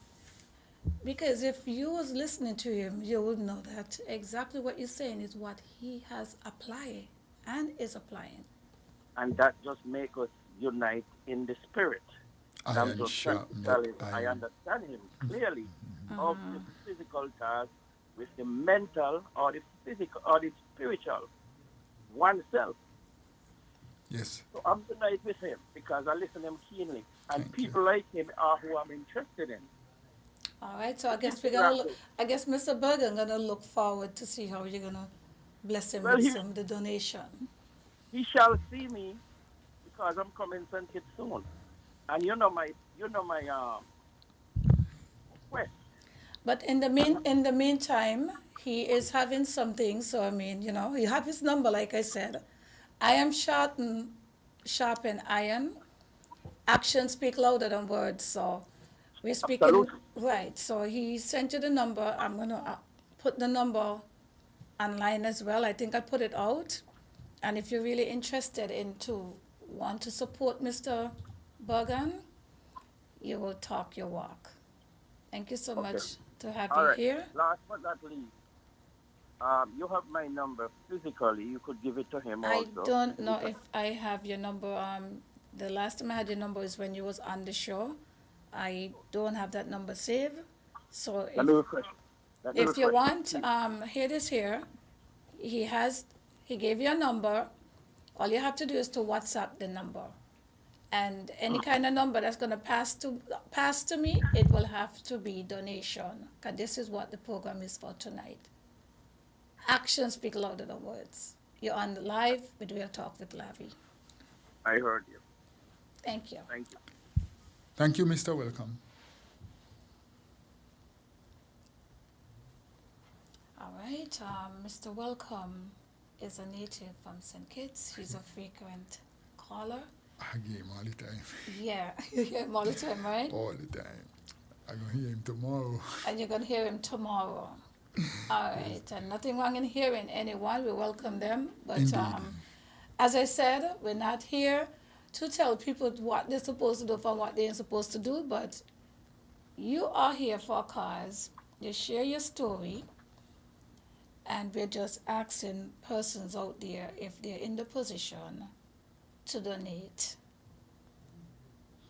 Because if you was listening to him, you would know that exactly what you're saying is what he has applied and is applying. and that just make us unite in the spirit. And I'm Iron just trying to sharpened tell him I iron. understand him clearly of the physical task with the mental or the physical or the spiritual oneself. Yes. So I'm tonight with him because I listen to him keenly. And Thank you. people like him are who I'm interested in. All right, so I Keep guess we're gonna look, interacting. I guess Mr. Bergen gonna look forward to see how you're gonna bless him Well, with some of the donation. he shall see me because I'm coming St. Kitts soon. And you know my quest. But in the meantime, he is having something. So I mean, you have his number, like I said. I am sharpen iron. Actions speak louder than words. So we're speaking Absolutely. right. So he sent you the number. I'm gonna put the number online as well. I think I put it out. And if you're really interested in to want to support Mr. Bergan, you will talk your walk. Thank you so Okay. much to have All you right. here. Last but not least, you have my number physically. You could give it to him I also. don't know Anytime. if I have your number. The last time I had your number is when you was on the show. I don't have that number saved. So Let me refresh. Let me if you refresh it, want, please. here it is here. He has, he gave you a number. All you have to do is to WhatsApp the number. And any kind of number that's gonna pass to me, it will have to be donation. Cause this is what the program is for tonight. Actions speak louder than words. You're on the live with Real Talk with Lavi. I heard you. Thank you. Thank you. Thank you, Mr. Welcome. All right, Mr. Welcome is a native from St. Kitts. He's a frequent caller. I hear him all the time. Yeah, you hear him all the time, right? All the time. I'm going to hear him tomorrow. And you're going to hear him tomorrow. All right, and nothing wrong in hearing anyone. We welcome them. But Indeed. as I said, we're not here to tell people what they're supposed to do from what they ain't supposed to do, but you are here for a cause. You share your story, and we're just asking persons out there if they're in the position to donate.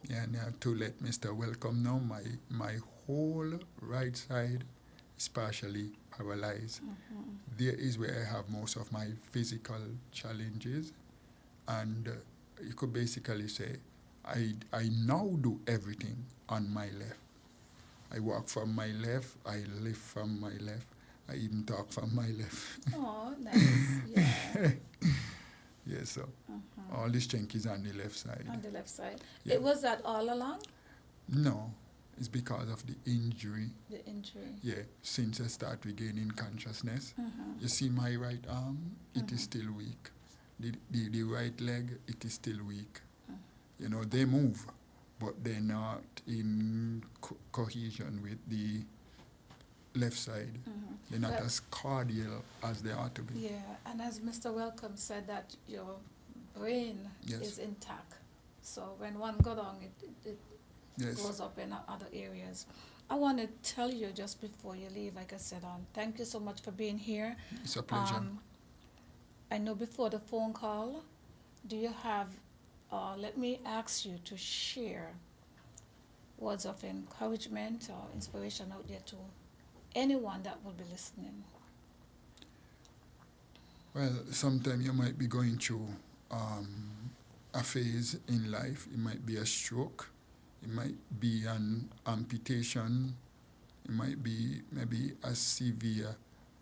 Yeah, and I have to let Mr. Welcome know my whole right side is partially paralyzed. There is where I have most of my physical challenges, and you could basically say I now do everything on my left. I walk from my left, I live from my left, I even talk from my left. Oh, nice. Yeah, Yes, so all the strength is on the left side. on the left side. Yeah. It was that all along, No, it's because of the injury. the injury. Yeah, since I start regaining consciousness. You see my right arm, it is still weak. The right leg, it is still weak. You know, they move, but they're not in cohesion with the left side. They're not Well- as cordial as they ought to be. Yeah, and as Mr. Welcome said, that your brain Yes. is intact. So when one go down, it Yes. goes up in other areas. I want to tell you just before you leave, like I said, thank you so much for being here. It's a pleasure. I know before the phone call, do you have, let me ask you to share words of encouragement or inspiration out there to anyone that will be listening. Well, sometimes you might be going through a phase in life. It might be a stroke. It might be an amputation. It might be maybe a severe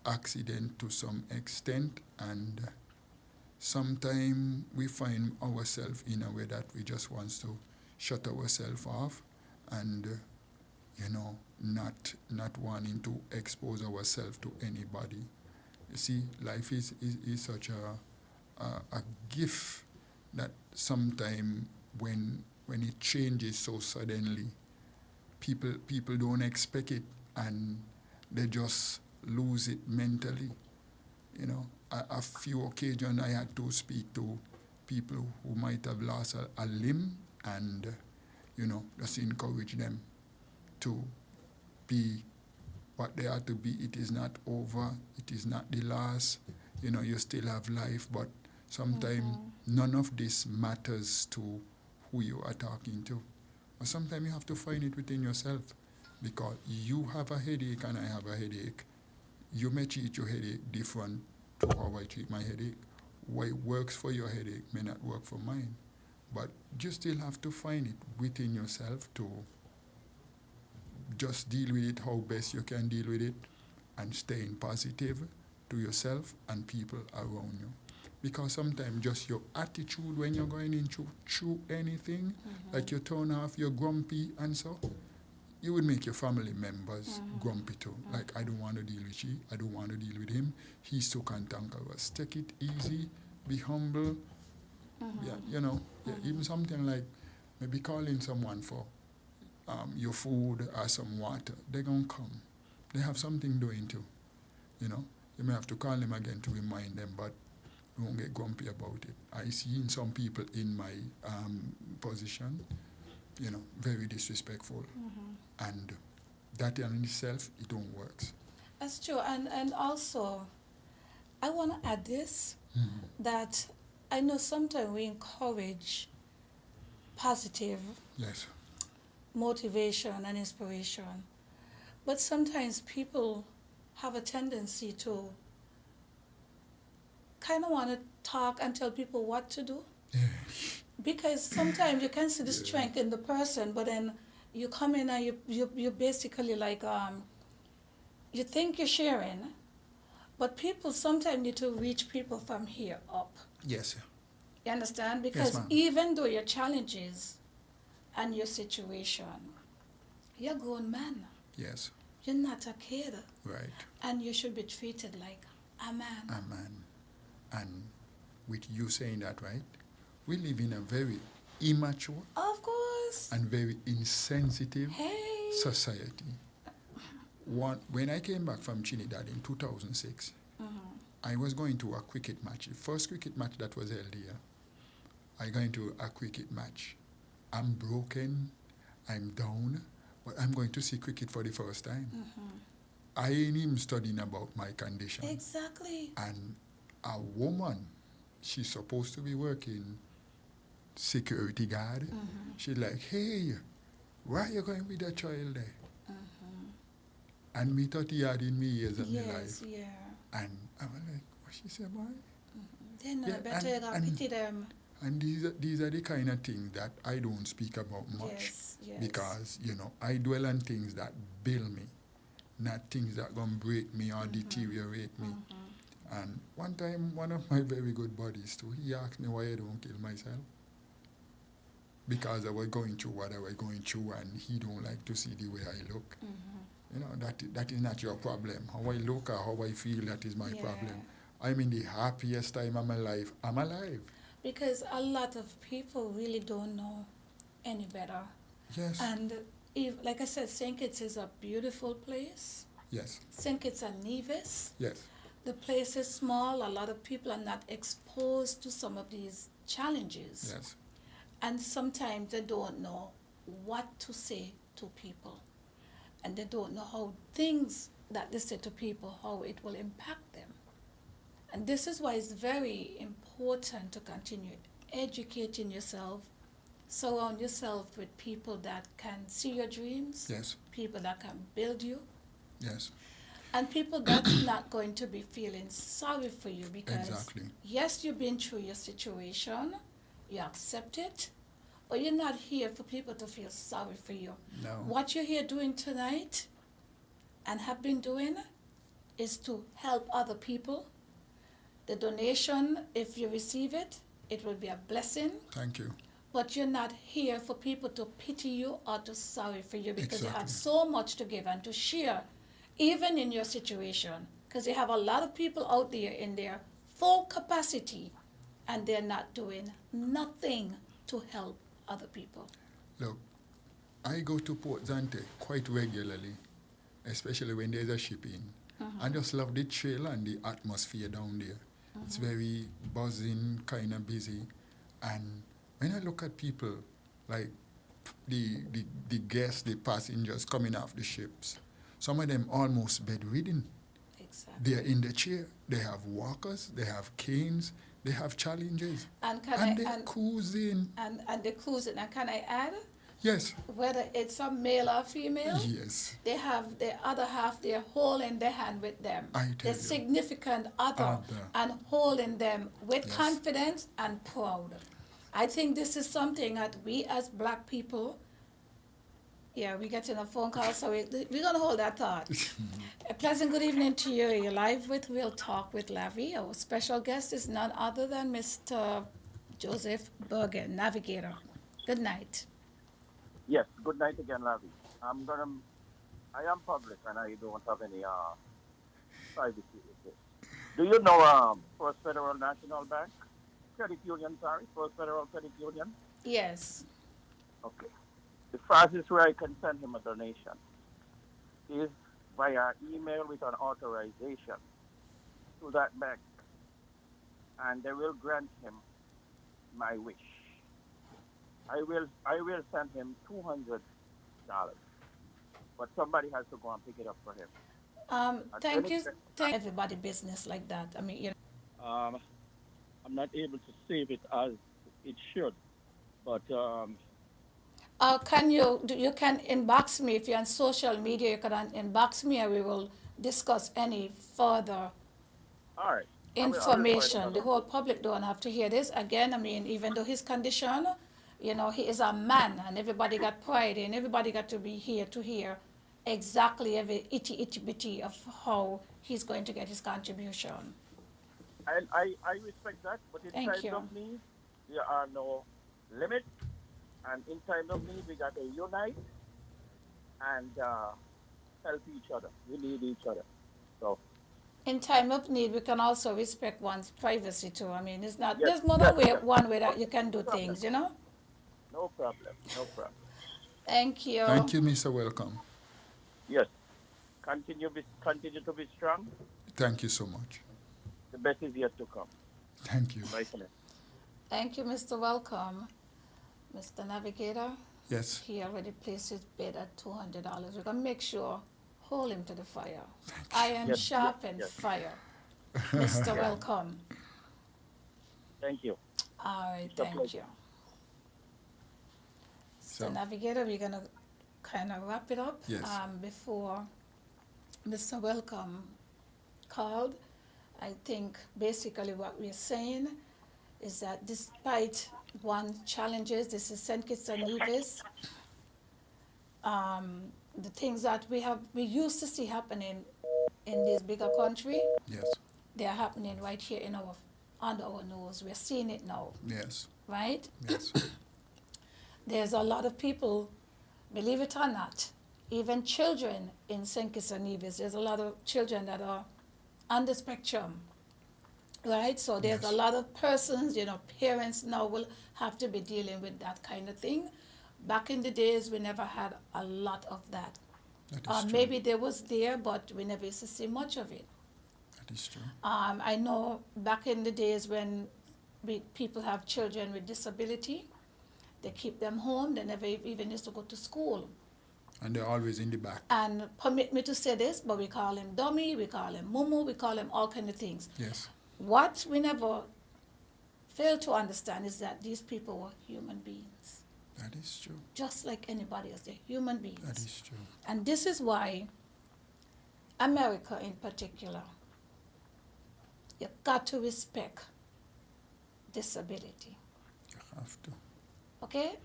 accident to some extent. And sometimes we find ourselves in a way that we just want to shut ourselves off and, not wanting to expose ourselves to anybody. You see, life is such a gift that sometimes when it changes so suddenly, people don't expect it and they just lose it mentally. You know, a few occasions I had to speak to people who might have lost a limb and, just encourage them to be what they are to be. It is not over. It is not the last. You still have life, but sometimes none of this matters to who you are talking to. But sometimes you have to find it within yourself, because you have a headache and I have a headache. You may treat your headache different to how I treat my headache. What works for your headache may not work for mine. But you still have to find it within yourself to just deal with it how best you can deal with it, and staying positive to yourself and people around you. Because sometimes just your attitude when you're going into through anything, like you turn off, you're grumpy and so, you would make your family members grumpy too. Like, I don't want to deal with she, I don't want to deal with him, he's so cantankerous. Take it easy, be humble. Even something like maybe calling someone for your food or some water, they're going to come. They have something doing too, You may have to call them again to remind them, but don't get grumpy about it. I see in some people in my position, very disrespectful. And that in itself, it don't work. That's true. And also, I want to add this, that I know sometimes we encourage positive Yes. motivation and inspiration, but sometimes people have a tendency to kind of want to talk and tell people what to do. Because sometimes you can see the strength in the person, but then you come in and you basically like, you think you're sharing, but people sometimes need to reach people from here up. Yes. You understand? Because ma'am. even though your challenges and your situation, you're a grown man. Yes. You're not a kid. Right. And you should be treated like a man. A man. And with you saying that, right, we live in a very immature Of course. and very insensitive Hey. society. When I came back from Trinidad in 2006, I was going to a cricket match. The first cricket match that was held here, I got into a cricket match. I'm broken, I'm down, but I'm going to see cricket for the first time. I ain't even studying about my condition. Exactly. And a woman, she's supposed to be working security guard. She's like, hey, why are you going with that child there? And me 30 years in me years of my life. Yeah. And I was like, what she said, boy? Then Yeah, better you gotta pity them. And these are the kind of things that I don't speak about much. Yes. Because, I dwell on things that build me, not things that gonna break me or deteriorate me. And one time, one of my very good buddies too, he asked me why I don't kill myself. Because I was going through what I was going through, and he don't like to see the way I look. That is not your problem. How I look or how I feel, that is my problem. I'm in the happiest time of my life. I'm alive. Because a lot of people really don't know any better. Yes. And like I said, St. Kitts is a beautiful place. Yes. St. Kitts and Nevis. Yes. The place is small. A lot of people are not exposed to some of these challenges. Yes. And sometimes they don't know what to say to people. And they don't know how things that they say to people, how it will impact them. And this is why it's very important to continue educating yourself, surround yourself with people that can see your dreams, Yes. people that can build you, Yes. and people that's not going to be feeling sorry for you because, Exactly. yes, you've been through your situation, you accept it, but you're not here for people to feel sorry for you. No. What you're here doing tonight and have been doing is to help other people. The donation, if you receive it, it will be a blessing. Thank you. But you're not here for people to pity you or to sorry for you because you have Exactly. so much to give and to share, even in your situation. Because you have a lot of people out there in their full capacity and they're not doing nothing to help other people. Look, I go to Port Zante quite regularly, especially when there's a shipping. I just love the trail and the atmosphere down there. It's very buzzing, kind of busy. And when I look at people, like the guests, the passengers coming off the ships, some of them almost bedridden. Exactly. They're in the chair. They have walkers. They have canes. They have challenges. And they're cruising. And they're cruising. And can I add? Yes. Whether it's a male or female, Yes. they have the other half, they're holding their hand with them. I tell The you. significant other, and holding them with Yes. confidence and proud. I think this is something that we as black people, we're getting a phone call, so we're going to hold that thought. A pleasant good evening to you. You're live with Real Talk with Lavi. Our special guest is none other than Mr. Joseph Bergen, Navigator. Good night. Yes, good night again, Lavi. I am public and I don't have any privacy issues. Do you know First Federal National Bank? Credit Union, sorry, First Federal Credit Union? Yes. Okay. The fastest way I can send him a donation is via email with an authorization to that bank. and they will grant him my wish. I will send him $200, but somebody has to go and pick it up for him. At Thank any you. time, Thank everybody business like that. I mean, um, I'm not able to save it as it should, but can you you can inbox me if you're on social media. You can inbox me, and we will discuss any further all right, I will find information. another The whole way. public don't have to hear this. Again, I mean, even though his condition, he is a man, and everybody got pride, and everybody got to be here to hear exactly every itty bitty of how he's going to get his contribution. I respect that, but in Thank times you. of need, there are no limits, and in times of need, we got to unite and help each other. We need each other. So In time of need, we can also respect one's privacy too. I mean, it's not, yes, there's more yes, than way, yes. one way that Okay, you can no do problem, things. no problem, no problem. Thank you. Thank you, Mr. Welcome. Yes, continue to be strong. Thank you so much. The best is yet to come. Thank you. Bye for now. Thank you, Mr. Welcome. Mr. Navigator, Yes. he already placed his bid at $200. We're going to make sure, hold him to the fire. Iron Yes, yes, sharpened yes, fire. Mr. yes. Welcome. Thank you. All right, It's a thank pleasure. you. So, So Navigator, we're going to kind of wrap it up Yes. before Mr. Welcome called. I think basically what we're saying is that despite one challenges, this is St. Kitts and Nevis, the things that we used to see happening in this bigger country, yes. they are happening right here under our nose. We're seeing it now, Yes. right? Yes. There's a lot of people, believe it or not, even children in St. Kitts and Nevis, there's a lot of children that are on the spectrum, right? So there's Yes. a lot of persons, parents now will have to be dealing with that kind of thing. Back in the days, we never had a lot of that. That is true. Maybe there was there, but we never used to see much of it. That is true. I know back in the days when people have children with disability, they keep them home. They never even used to go to school. And they're always in the back. And permit me to say this, but we call him dummy, we call him mumu, we call him all kind of things. Yes. What we never fail to understand is that these people were human beings, That is true. just like anybody else. They're human beings. That is true. And this is why America in particular, you got to respect disability, You have to. okay?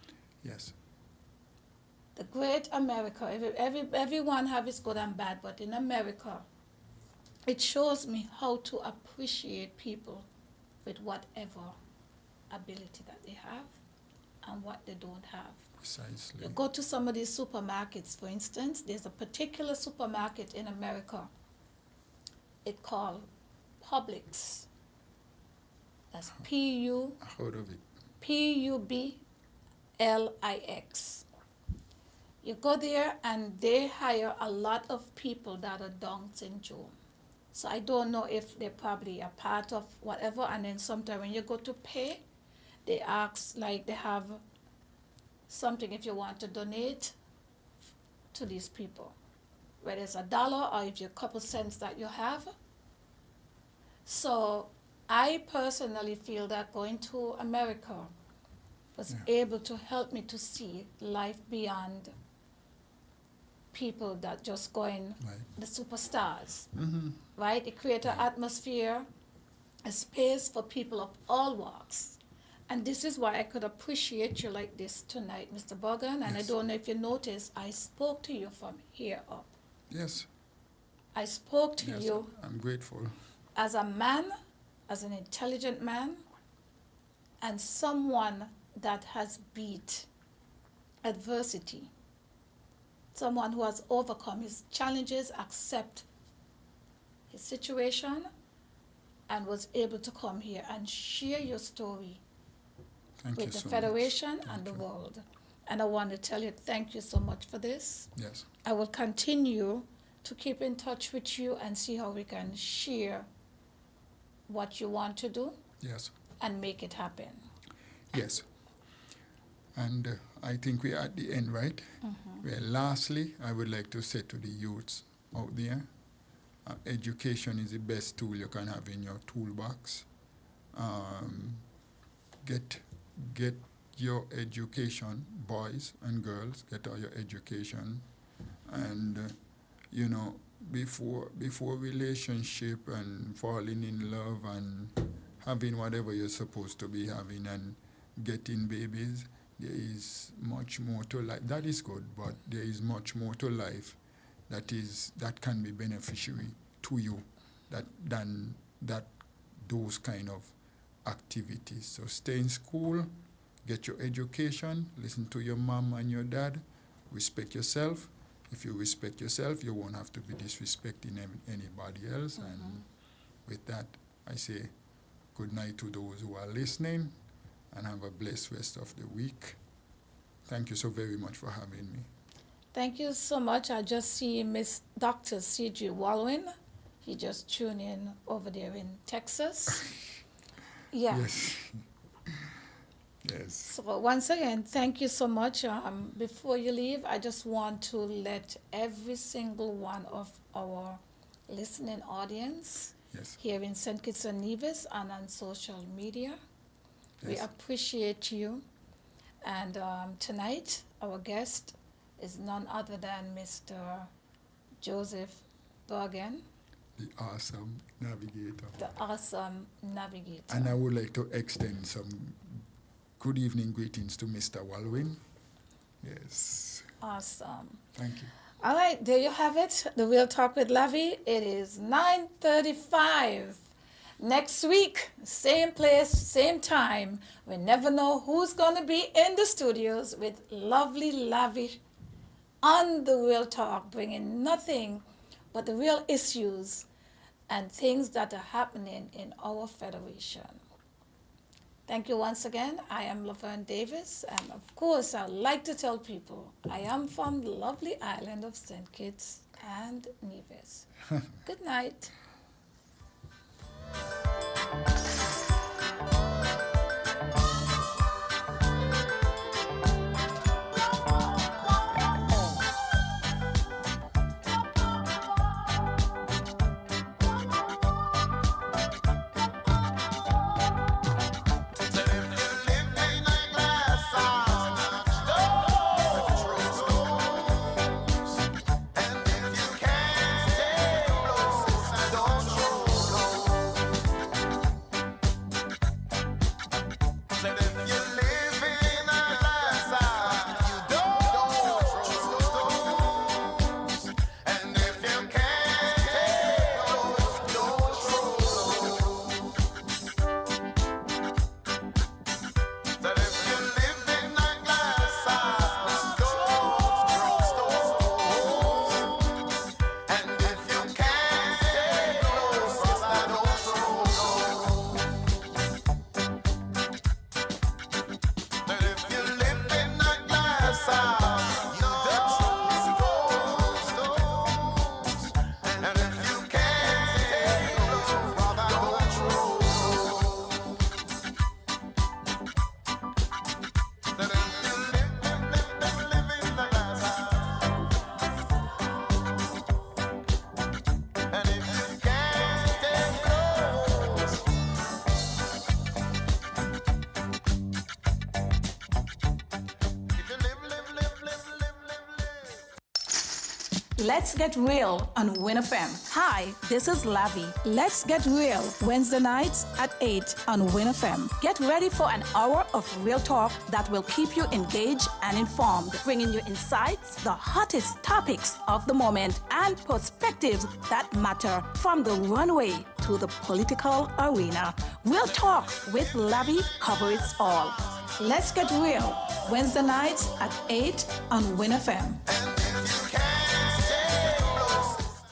Yes. The great America, everyone have its good and bad, but in America, it shows me how to appreciate people with whatever ability that they have and what they don't have. Precisely. You go to some of these supermarkets, for instance, there's a particular supermarket in America, it's called Publix. That's I heard of it. Publix. You go there and they hire a lot of people that are Down syndrome. So I don't know if they're probably a part of whatever. And then sometimes when you go to pay, they ask, like they have something if you want to donate to these people, whether it's $1 or if you're a couple cents that you have. So I personally feel that going to America was able to help me to see life beyond people that just going Right. the superstars, Mm-hmm. right? It creates an atmosphere, a space for people of all walks. And this is why I could appreciate you like this tonight, Mr. Bogan. And I Yes. don't know if you noticed, I spoke to you from here up. Yes. I spoke to Yes. you I'm grateful. as a man, as an intelligent man, and someone that has beat adversity, someone who has overcome his challenges, accept his situation, and was able to come here and share your story Thank you with the so Federation much. and the Thank you. world. And I want to tell you thank you so much for this. Yes. I will continue to keep in touch with you and see how we can share what you want to do. Yes. and make it happen. Yes. And I think we're at the end, right? Well, lastly, I would like to say to the youths out there, education is the best tool you can have in your toolbox. Get your education, boys and girls, get all your education. And, before relationship and falling in love and having whatever you're supposed to be having and getting babies, there is much more to life. That is good, but there is much more to life that can be beneficiary to you than those kind of activities. So stay in school, get your education, listen to your mom and your dad, respect yourself. If you respect yourself, you won't have to be disrespecting anybody else. And with that, I say good night to those who are listening, and have a blessed rest of the week. Thank you so very much for having me. Thank you so much. I just see Miss Dr. C.G. Walwin. He just tuned in over there in Texas. Yeah. Yes. Yes. So once again, thank you so much. Before you leave, I just want to let every single one of our listening audience Yes. here in St. Kitts and Nevis and on social media, we Yes. appreciate you. And tonight, our guest is none other than Mr. Joseph Bergen, The awesome navigator. the awesome navigator. And I would like to extend some good evening greetings to Mr. Walwin. Yes. Awesome. Thank you. All right, there you have it. The Real Talk with Lavi. It is 9:35. Next week, same place, same time. We never know who's going to be in the studios with lovely Lavi on the Real Talk, bringing nothing but the real issues and things that are happening in our federation. Thank you once again. I am Lavern Davis, and of course, I'd like to tell people I am from the lovely island of St. Kitts and Nevis. Good night. Let's Get Real on winnfm. Hi, this is Lavi. Let's Get Real, Wednesday nights at 8 on winnfm. Get ready for an hour of real talk that will keep you engaged and informed, bringing you insights, the hottest topics of the moment, and perspectives that matter from the runway to the political arena. Real Talk with Lavi covers all. Let's Get Real, Wednesday nights at 8 on winnfm.